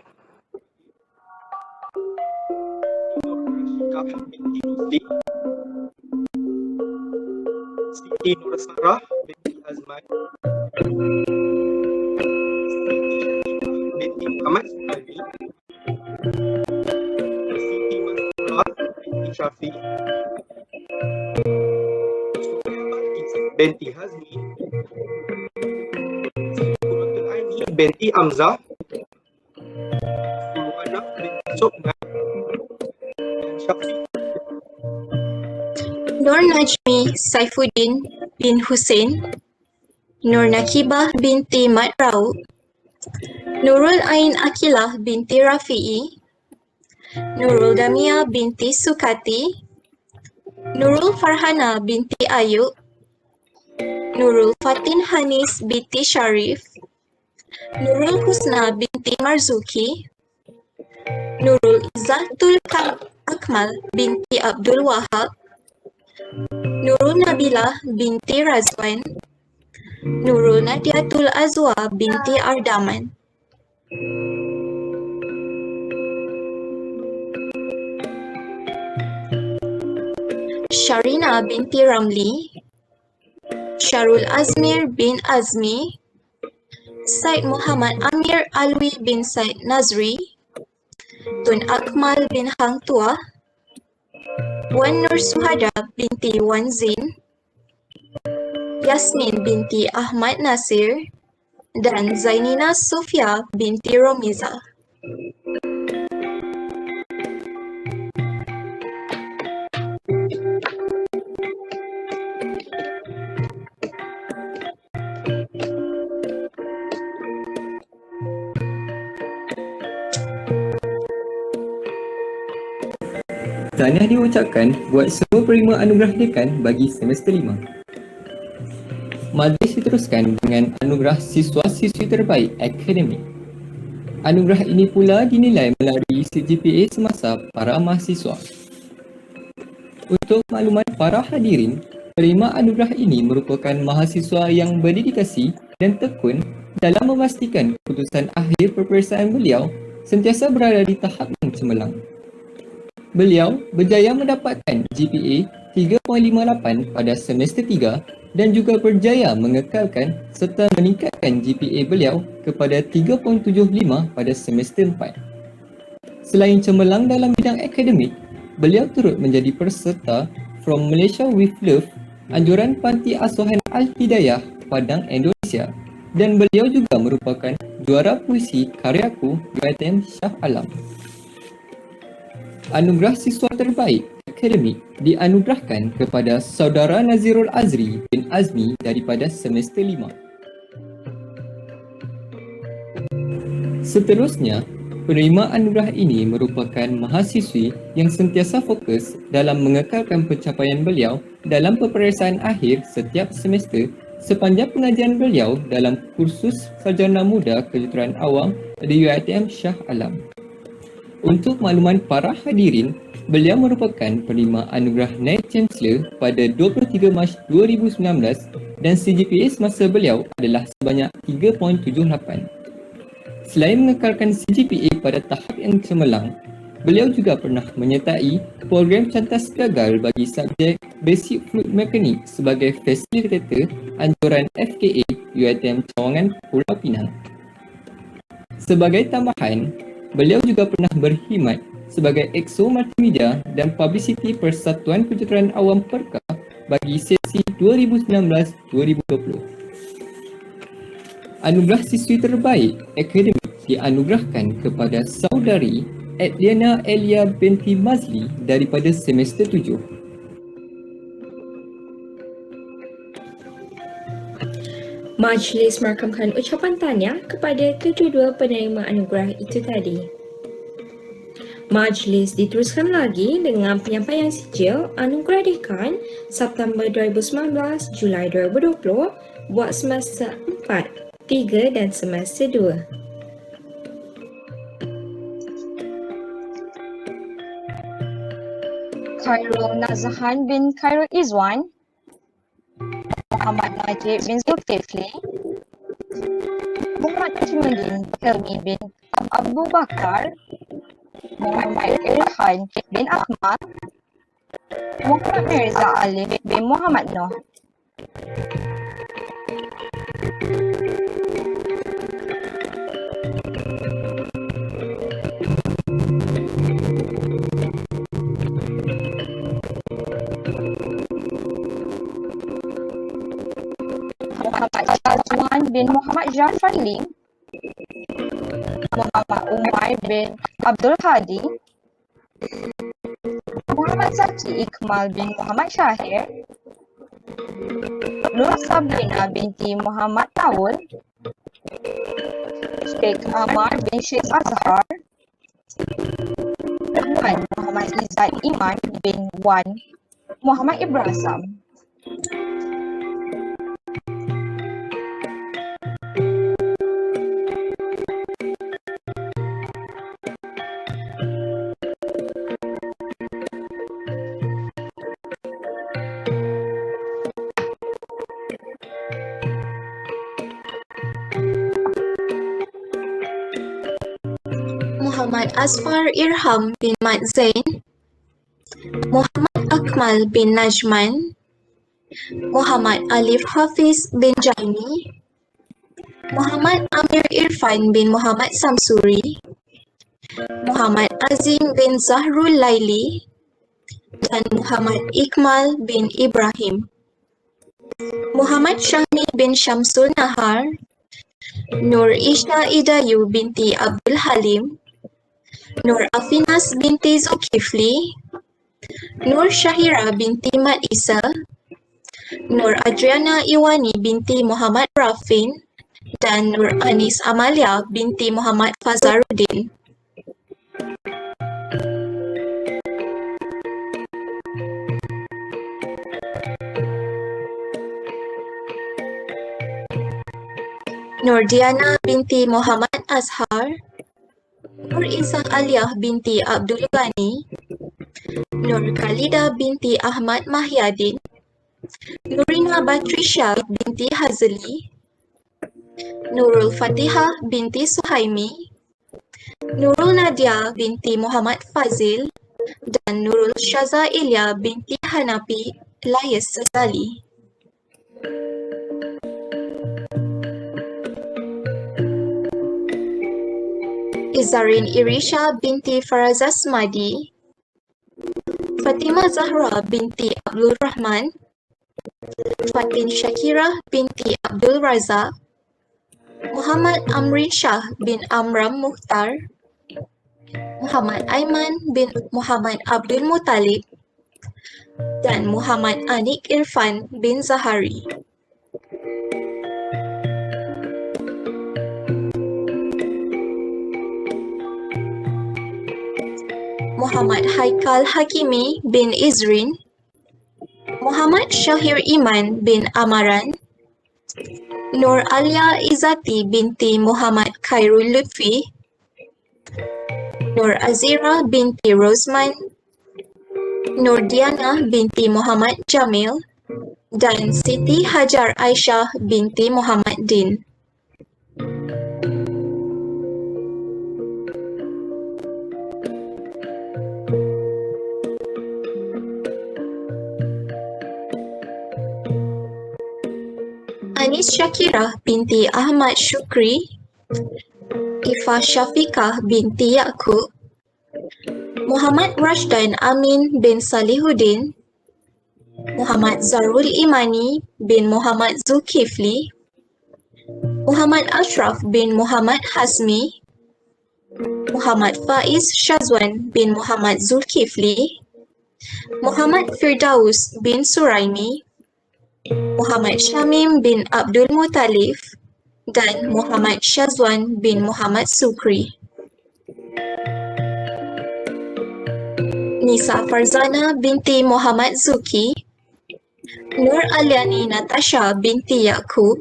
Nur Rashikah binti Rusli, Siti Nur Sarah binti Azman, Siti Syarifah binti Muhammad Sulami, Siti Mansurah binti Syafi, Suria Balkis binti Hazmi, Siti Qurratul Aini binti Amzah, Sulwana binti Sukna, dan Syafiq. Nur Najmi Saifuddin bin Hussein, Nur Nakibah binti Mat Rauh, Nurul Ain Akilah binti Rafi'i, Nurul Damia binti Sukati, Nurul Farhana binti Ayub, Nurul Fatin Hanis binti Syarif, Nurul Husna binti Marzuki, Nurul Izzatul Akmal binti Abdul Wahab, Nurul Nabilah binti Razwan, Nurul Nadiatul Azwa binti Ardaman. Sharina binti Ramli, Syarul Azmir bin Azmi, Said Muhammad Amir Alwi bin Said Nazri, Tun Akmal bin Hang Tuah, Wan Nur Suhada binti Wan Zin, Yasmin binti Ahmad Nasir, dan Zainina Sofia binti Romiza. Tahniah diucapkan buat semua penerima anugerah dekan bagi semester 5. Majlis diteruskan dengan anugerah siswa-siswi terbaik akademik. Anugerah ini pula dinilai melalui CGPA semasa para mahasiswa. Untuk maklumat para hadirin, penerima anugerah ini merupakan mahasiswa yang berdedikasi dan tekun dalam memastikan keputusan akhir peperiksaan beliau sentiasa berada di tahap yang cemerlang. Beliau berjaya mendapatkan GPA 3.58 pada semester 3 dan juga berjaya mengekalkan serta meningkatkan GPA beliau kepada 3.75 pada semester 4. Selain cemerlang dalam bidang akademik, beliau turut menjadi peserta From Malaysia with Love, anjuran Panti Asuhan Al-Hidayah Padang Indonesia, dan beliau juga merupakan juara puisi karyaku UiTM Shah Alam. Anugerah Siswa Terbaik Akademik dianugerahkan kepada Saudara Nazirul Azri bin Azmi daripada semester 5. Seterusnya, penerima anugerah ini merupakan mahasiswi yang sentiasa fokus dalam mengekalkan pencapaian beliau dalam peperiksaan akhir setiap semester sepanjang pengajian beliau dalam kursus Sarjana Muda Kejuruteraan Awam di UiTM Shah Alam. Untuk makluman para hadirin, beliau merupakan penerima anugerah Naib Chancellor pada 23 Mac 2019 dan CGPA semasa beliau adalah sebanyak 3.78. Selain mengekalkan CGPA pada tahap yang cemerlang, beliau juga pernah menyertai program Cantas Gagal bagi subjek Basic Fluid Mechanics sebagai fasilitator anjuran FKA UiTM Cawangan Pulau Pinang. Sebagai tambahan, beliau juga pernah berkhidmat sebagai EXO Multimedia dan Publicity Persatuan Kejuruteraan Awam Perka bagi sesi 2019-2020. Anugerah Siswi Terbaik Akademik dianugerahkan kepada Saudari Adliana Elia binti Mazli daripada semester 7. Majlis merakamkan ucapan tahniah kepada kedua-dua penerima anugerah itu tadi. Majlis diteruskan lagi dengan penyampaian sijil Anugerah Dekan September 2019 Julai 2020 buat semester 4, 3 dan semester 2. Khairul Nazahan bin Khairul Izwan, Muhammad Najib bin Zulkifli, Muhammad Najmuddin Helmi bin Abu Bakar, Muhammad Irfan bin Ahmad, Muhammad Mirza Alif bin Muhammad Noh. Muhammad Syazwan bin Muhammad Jafar Lim, Muhammad Umar bin Abdul Hadi, Muhammad Zaki Ikmal bin Muhammad Syahir, Nur Sabrina binti Muhammad Tawul, Sheikh Amar bin Sheikh Azhar, Wan Muhammad Izzat Iman bin Wan Muhammad Ibrahim. Muhammad Asfar Irham bin Mat Zain, Muhammad Akmal bin Najman, Muhammad Alif Hafiz bin Jaini, Muhammad Amir Irfan bin Muhammad Samsuri, Muhammad Azim bin Zahrul Laili, dan Muhammad Ikmal bin Ibrahim. Muhammad Syahmi bin Syamsul Nahar, Nur Isha Idayu binti Abdul Halim, Nur Afinas binti Zulkifli, Nur Syahira binti Mat Isa, Nur Adriana Iwani binti Muhammad Rafin, dan Nur Anis Amalia binti Muhammad Fazaruddin. Nur Diana binti Muhammad Azhar, Nur Izzah Aliyah binti Abdul Ghani, Nur Khalida binti Ahmad Mahyadin, Nurina Batrisha binti Hazli, Nurul Fatihah binti Suhaimi, Nurul Nadia binti Muhammad Fazil, dan Nurul Syaza Ilya binti Hanafi Layas Sazali. Izarin Irisha binti Faraz Asmadi, Fatimah Zahra binti Abdul Rahman, Fatin Shakira binti Abdul Razak, Muhammad Amrin Shah bin Amram Mukhtar, Muhammad Aiman bin Muhammad Abdul Muttalib, dan Muhammad Anik Irfan bin Zahari. Muhammad Haikal Hakimi bin Izrin, Muhammad Syahir Iman bin Amaran, Nur Alia Izzati binti Muhammad Khairul Lutfi, Nur Azira binti Rosman, Nur Diana binti Muhammad Jamil, dan Siti Hajar Aisyah binti Muhammad Din. Anis Syakirah binti Ahmad Syukri, Ifa Syafiqah binti Yaakob, Muhammad Rashdan Amin bin Salihuddin, Muhammad Zarul Imani bin Muhammad Zulkifli, Muhammad Ashraf bin Muhammad Hasmi, Muhammad Faiz Syazwan bin Muhammad Zulkifli, Muhammad Firdaus bin Suraimi, Muhammad Syamim bin Abdul Muttalib, dan Muhammad Syazwan bin Muhammad Sukri. Nisa Farzana binti Muhammad Zuki, Nur Aliani Natasha binti Yaakob,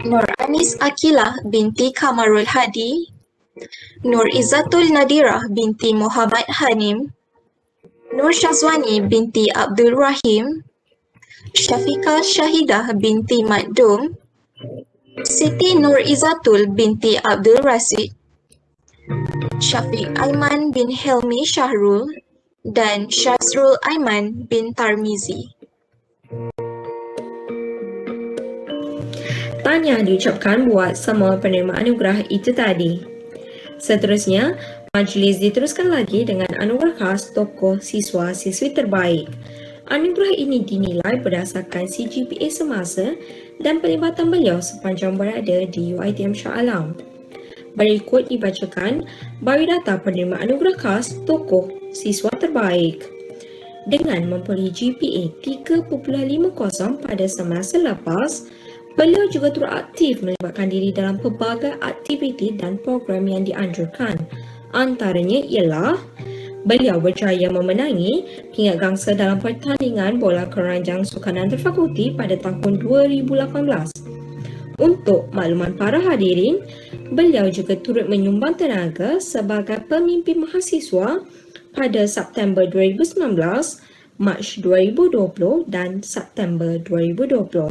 Nur Anis Akilah binti Kamarul Hadi, Nur Izzatul Nadirah binti Muhammad Hanim, Nur Syazwani binti Abdul Rahim, Syafiqah Syahidah binti Makdum, Siti Nur Izzatul binti Abdul Rasid, Syafiq Aiman bin Helmi Syahrul, dan Syazrul Aiman bin Tarmizi. Tahniah diucapkan buat semua penerima anugerah itu tadi. Seterusnya, majlis diteruskan lagi dengan anugerah khas tokoh siswa-siswi terbaik. Anugerah ini dinilai berdasarkan CGPA semasa dan pelibatan beliau sepanjang berada di UiTM Shah Alam. Berikut dibacakan biodata penerima anugerah khas tokoh siswa terbaik. Dengan memperoleh GPA 3.50 pada semester lepas, beliau juga turut aktif melibatkan diri dalam pelbagai aktiviti dan program yang dianjurkan. Antaranya ialah beliau berjaya memenangi pingat gangsa dalam pertandingan bola keranjang sukan antarfakulti pada tahun 2018. Untuk makluman para hadirin, beliau juga turut menyumbang tenaga sebagai pemimpin mahasiswa pada September 2019, Mac 2020 dan September 2020.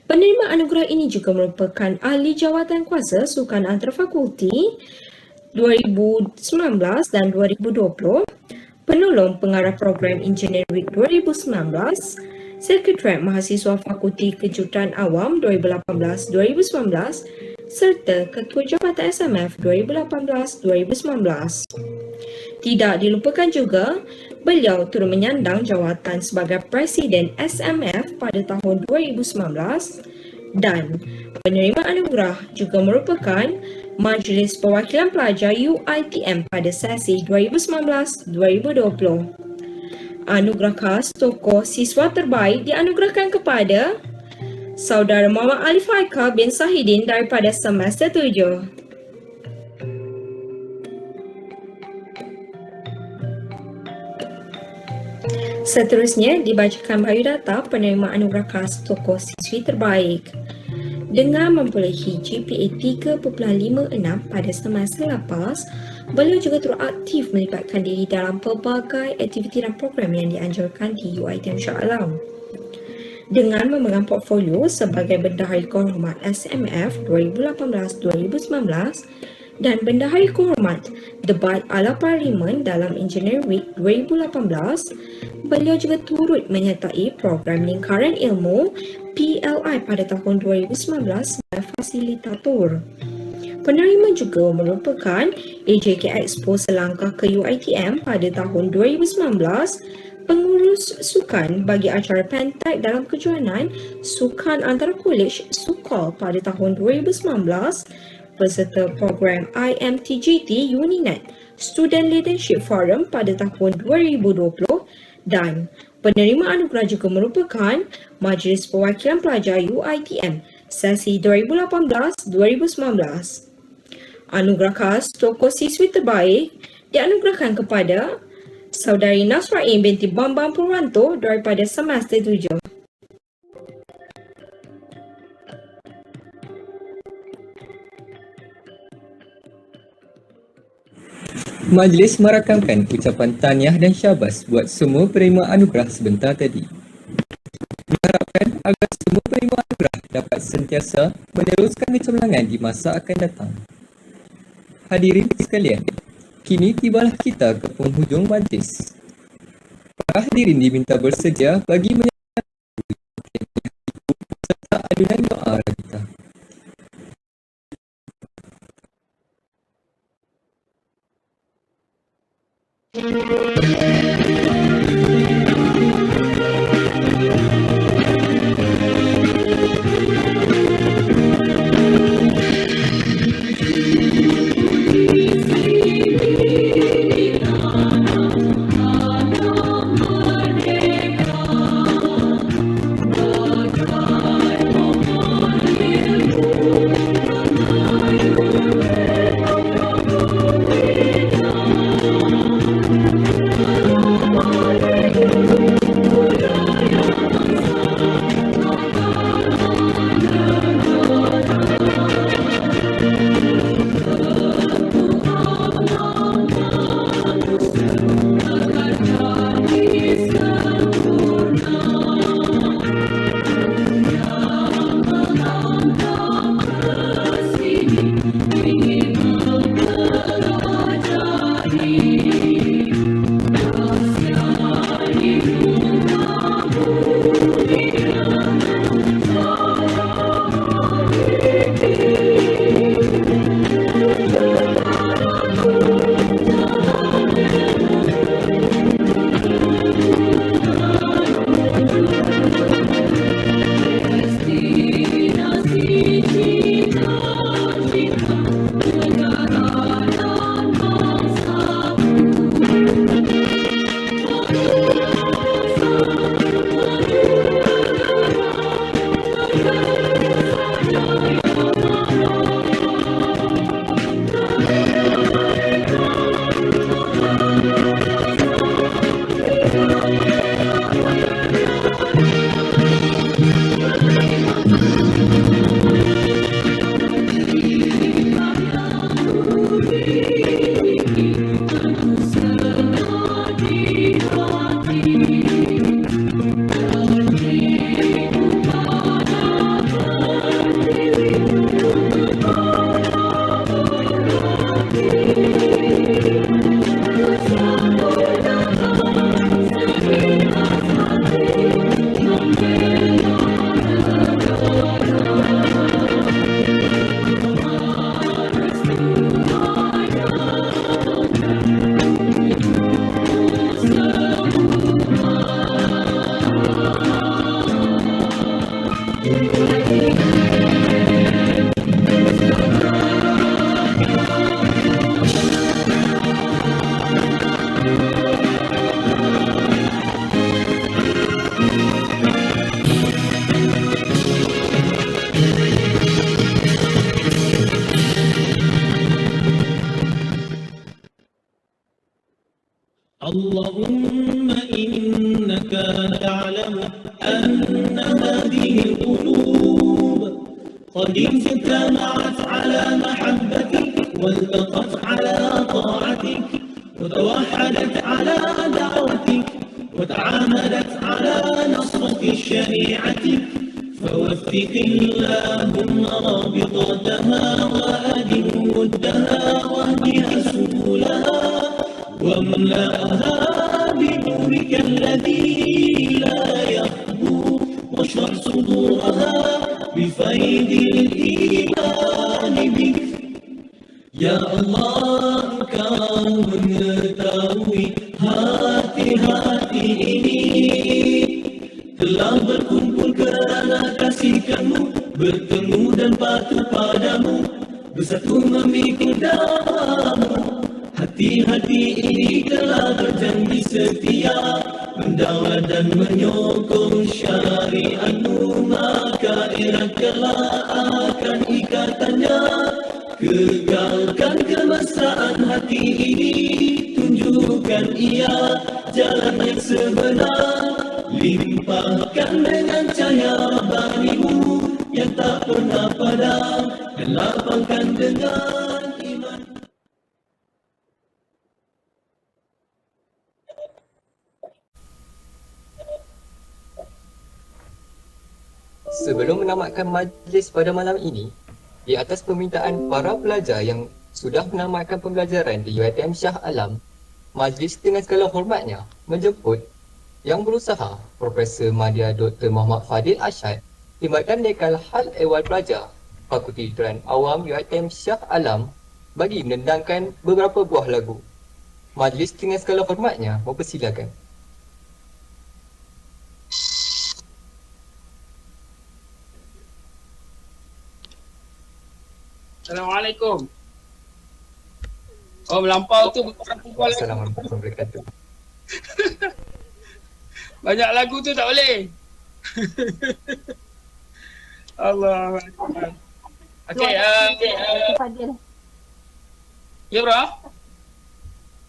Penerima anugerah ini juga merupakan ahli jawatan kuasa sukan antarfakulti 2019 dan 2020, penolong pengarah program Engineering Week 2019, Sekretariat Mahasiswa Fakulti Kejuruteraan Awam 2018-2019 serta Ketua Jabatan SMF 2018-2019. Tidak dilupakan juga, beliau turut menyandang jawatan sebagai Presiden SMF pada tahun 2019 dan penerima anugerah juga merupakan Majlis Perwakilan Pelajar UiTM pada sesi 2019-2020. Anugerah khas tokoh siswa terbaik dianugerahkan kepada Saudara Muhammad Alif Haikal bin Sahidin daripada semester 7. Seterusnya dibacakan biodata penerima anugerah khas tokoh siswi terbaik. Dengan memperolehi GPA 3.56 pada semester lepas, beliau juga turut aktif melibatkan diri dalam pelbagai aktiviti dan program yang dianjurkan di UiTM Shah Alam. Dengan memegang portfolio sebagai Bendahari Kehormat SMF 2018-2019 dan Bendahari Kehormat debat ala Parlimen dalam Engineer Week 2018, beliau juga turut menyertai program lingkaran ilmu PLI pada tahun 2019 sebagai fasilitator. Penerima juga merupakan AJK Expo Selangkah ke UiTM pada tahun 2019, pengurus sukan bagi acara Pentak dalam kejohanan Sukan Antara Kolej SUKOL pada tahun 2019, peserta program IMTGT Uninet Student Leadership Forum pada tahun 2020 dan penerima anugerah juga merupakan Majlis Perwakilan Pelajar UiTM sesi 2018-2019. Anugerah khas tokoh siswi terbaik dianugerahkan kepada Saudari Nasrain binti Bambang Purwanto daripada semester 7. Majlis merakamkan ucapan tahniah dan syabas buat semua penerima anugerah sebentar tadi. Diharapkan agar semua penerima anugerah dapat sentiasa meneruskan kecemerlangan di masa akan datang. Hadirin sekalian, kini tibalah kita ke penghujung majlis. Para hadirin diminta bersedia bagi menyatakan serta adunan doa kita. اللهم إنك تعلم أن هذه القلوب قد اجتمعت على محبتك والتقت على طاعتك وتوحدت على دعوتك وتعاملت على نصرة شريعتك فوفق اللهم رابطتها وأدم هدها واهدها سبلها واملأها بنورك الذي لا يخبو واشرح صدورها بفيض الإيمان بك. Ya Allah, Engkau mengetahui hati-hati ini telah berkumpul kerana kasih-Kamu, bertemu dan patuh padamu, bersatu memikul namamu. Hati-hati ini telah berjanji setia mendawat dan menyokong syariat-Mu, maka eratkanlah akan ikatannya. Kekalkan kemesraan hati ini, tunjukkan ia jalan yang sebenar. Limpahkan dengan cahaya Rabbani-Mu yang tak pernah padam, dan lapangkan dengan iman. Sebelum menamatkan majlis pada malam ini, di atas permintaan para pelajar yang sudah menamatkan pembelajaran di UiTM Shah Alam, majlis dengan segala hormatnya menjemput Yang Berusaha Profesor Madya Dr. Muhammad Fadil Arsyad, Timbalan Lekal Hal Ehwal Pelajar Fakulti Juruteraan Awam UiTM Shah Alam bagi menendangkan beberapa buah lagu. Majlis dengan segala hormatnya mempersilakan. Assalamualaikum. Oh, melampau tu bukan perempuan lagi. Assalamualaikum warahmatullahi wabarakatuh. Banyak lagu tu tak boleh. Allah. Okey, Fadil, ya bro.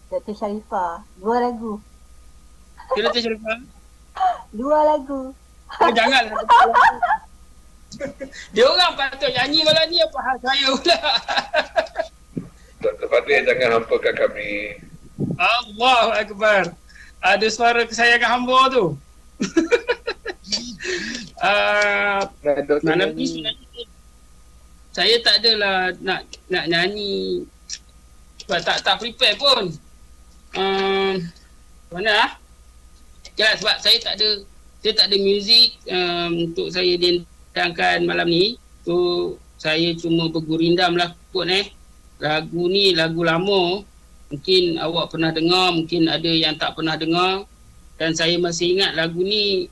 Dr. Sharifah, 2 lagu. Kira tu Sharifah. 2 lagu. Oh, jangan. Dia orang patut nyanyi malam ni, apa hal saya pula. Dr. Fadil, jangan hampakan kami. Allahu Akbar. Ada suara kesayangan hamba tu. Malam ni sebenarnya saya tak adalah nak nyanyi sebab tak prepare pun. Mana ah? Ya, sebab saya tak ada muzik untuk saya dendangkan malam ni. So saya cuma bergurindam lah kot lagu ni lagu lama. Mungkin awak pernah dengar, mungkin ada yang tak pernah dengar. Dan saya masih ingat lagu ni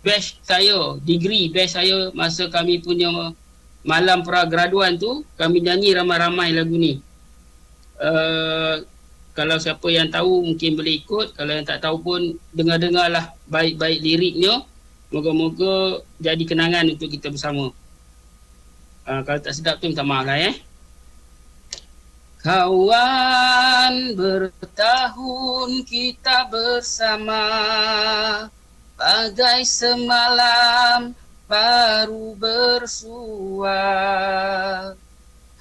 batch saya, degree batch saya masa kami punya malam pragraduan tu, kami nyanyi ramai-ramai lagu ni. Kalau siapa yang tahu mungkin boleh ikut, kalau yang tak tahu pun dengar-dengarlah baik-baik liriknya. Moga-moga jadi kenangan untuk kita bersama. Kalau tak sedap tu minta maaf lah Kawan, bertahun kita bersama, bagai semalam baru bersua.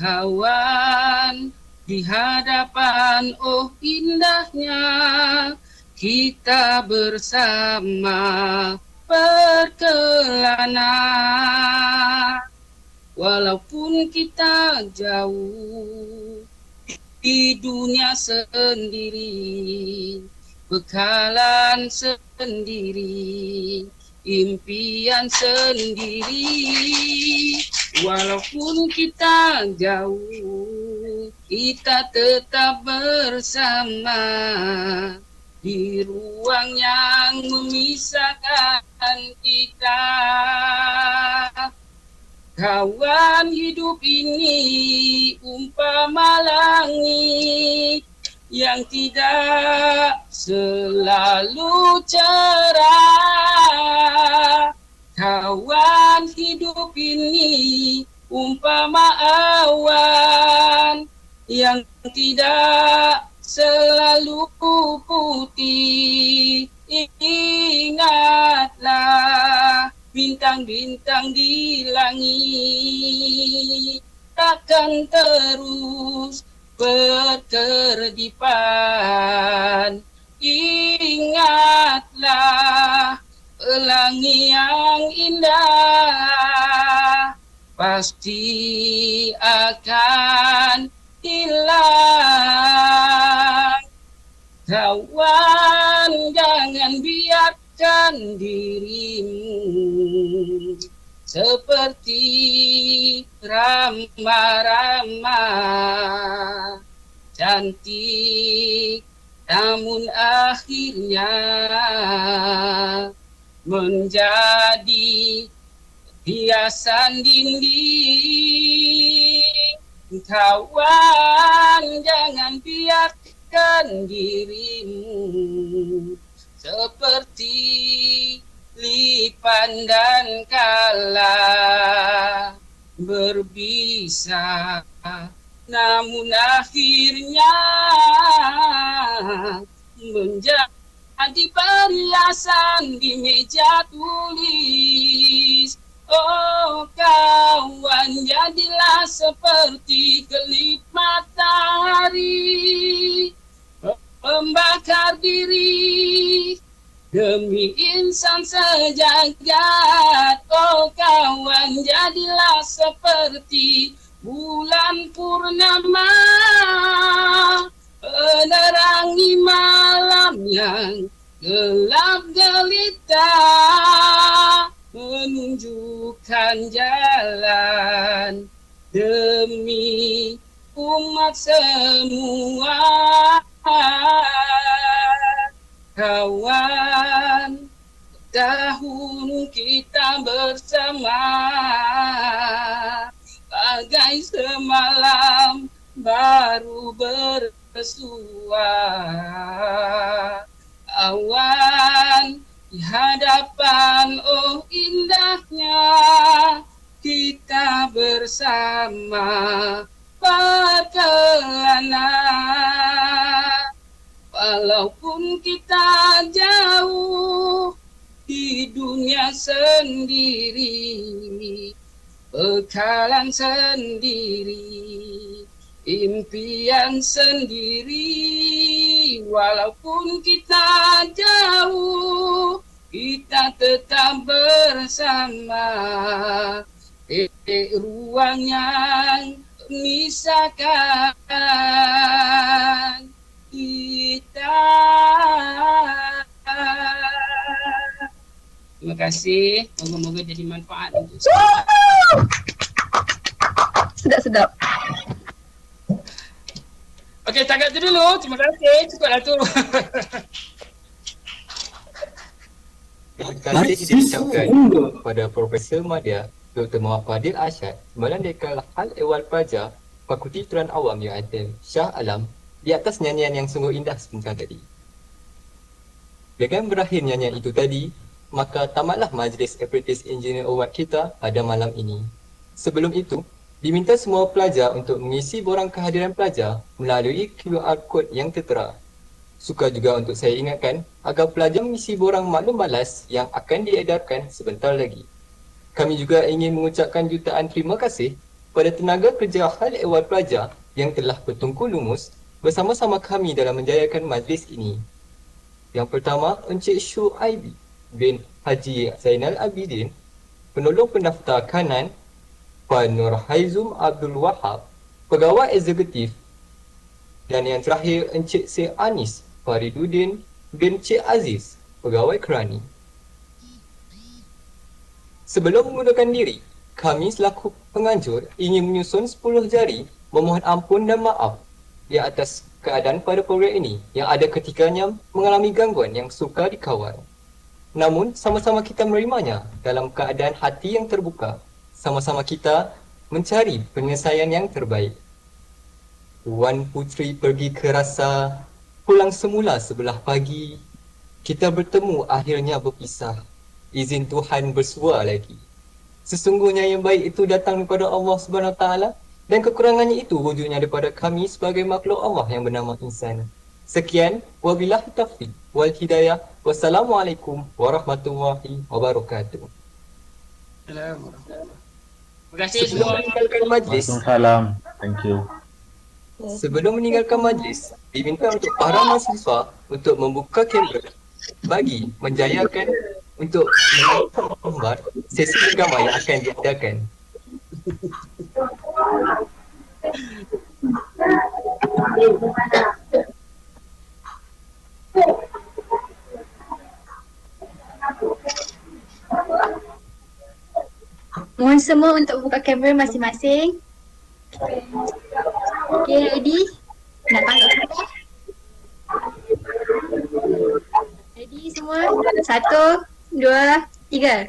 Kawan, di hadapan oh indahnya kita bersama berkelana. Walaupun kita jauh di dunia sendiri, bekalan sendiri, impian sendiri. Walaupun kita jauh, kita tetap bersama di ruang yang memisahkan kita. Kawan, hidup ini umpama langit yang tidak selalu cerah. Kawan, hidup ini umpama awan yang tidak selalu putih. Ingatlah, bintang-bintang di langit takkan terus berkerdipan. Ingatlah, pelangi yang indah pasti akan hilang. Kawan, jangan biarkan dirimu seperti ramah-ramah cantik, namun akhirnya menjadi hiasan dinding. Kawan, jangan biarkan dirimu seperti lipan dan kala berbisa, namun akhirnya menjadi perhiasan di meja tulis. Oh kawan, jadilah seperti kelip matahari, membakar diri demi insan sejagat. Oh kawan, jadilah seperti bulan purnama, menerangi malam yang gelap gelita, menunjukkan jalan demi umat semua. Kawan, tahun kita bersama bagai semalam baru bersua. Awan di hadapan, oh indahnya kita bersama berkelana. Walaupun kita jauh di dunia sendiri, bekalan sendiri, impian sendiri. Walaupun kita jauh, kita tetap bersama. Ruang yang memisahkan kita. Terima kasih. Moga-moga jadi manfaat untuk semua. Sedap-sedap. Okey, setakat tu dulu. Terima kasih. Cukuplah tu. Terima kasih diucapkan kepada Profesor Madya Dr. Muhammad Fadil Arsyad, Timbalan Dekal Hal Ehwal Pelajar Fakulti Turan Awam UiTM Shah Alam, di atas nyanyian yang sungguh indah sebentar tadi. Dengan berakhir nyanyian itu tadi, maka tamatlah Majlis Apprentice Engineer Award kita pada malam ini. Sebelum itu, diminta semua pelajar untuk mengisi borang kehadiran pelajar melalui QR Code yang tertera. Suka juga untuk saya ingatkan agar pelajar mengisi borang maklum balas yang akan diedarkan sebentar lagi. Kami juga ingin mengucapkan jutaan terima kasih kepada tenaga kerja Hal Ehwal Pelajar yang telah bertungku lumus bersama-sama kami dalam menjayakan majlis ini. Yang pertama, Encik Syuaibi bin Haji Zainal Abidin, penolong pendaftar kanan, Puan Nurhaizum Abdul Wahab, pegawai eksekutif, dan yang terakhir Encik Syed Anis Fariduddin bin Cik Aziz, pegawai kerani. Sebelum mengundurkan diri, kami selaku penganjur ingin menyusun 10 jari memohon ampun dan maaf di atas keadaan pada program ini yang ada ketikanya mengalami gangguan yang sukar dikawal. Namun, sama-sama kita menerimanya dalam keadaan hati yang terbuka. Sama-sama kita mencari penyelesaian yang terbaik. Wan Putri pergi ke rasa, pulang semula sebelah pagi. Kita bertemu akhirnya berpisah. Izin Tuhan bersua lagi. Sesungguhnya yang baik itu datang daripada Allah SWT dan kekurangannya itu wujudnya daripada kami sebagai makhluk Allah yang bernama insan. Sekian, wabillahi taufiq wal hidayah. Wassalamualaikum warahmatullahi wabarakatuh. Terima kasih semua. Sebelum meninggalkan majlis, Waalaikumsalam. Thank you. sebelum meninggalkan majlis, diminta untuk para mahasiswa untuk membuka kamera bagi menjayakan untuk mengambar sesi drama yang akan diadakan. Mohon semua untuk buka kamera masing-masing. Okay, ready? Nak tangkap gambar? Ready semua? 1, 2, 3.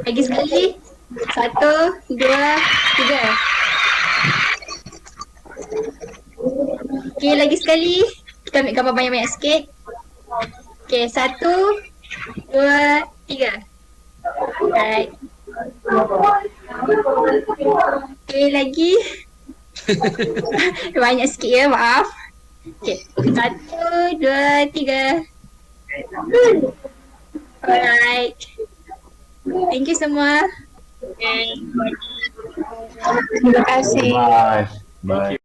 Lagi sekali. 1, 2, 3. Okay, lagi sekali. Kita ambil gambar banyak-banyak sikit. Okay, 1, 2, 3. Alright. Okay, lagi. Banyak sikit ya, maaf. Okay, 1, 2, 3. Alright. Thank you semua. Okay. Terima kasih. Bye. Bye.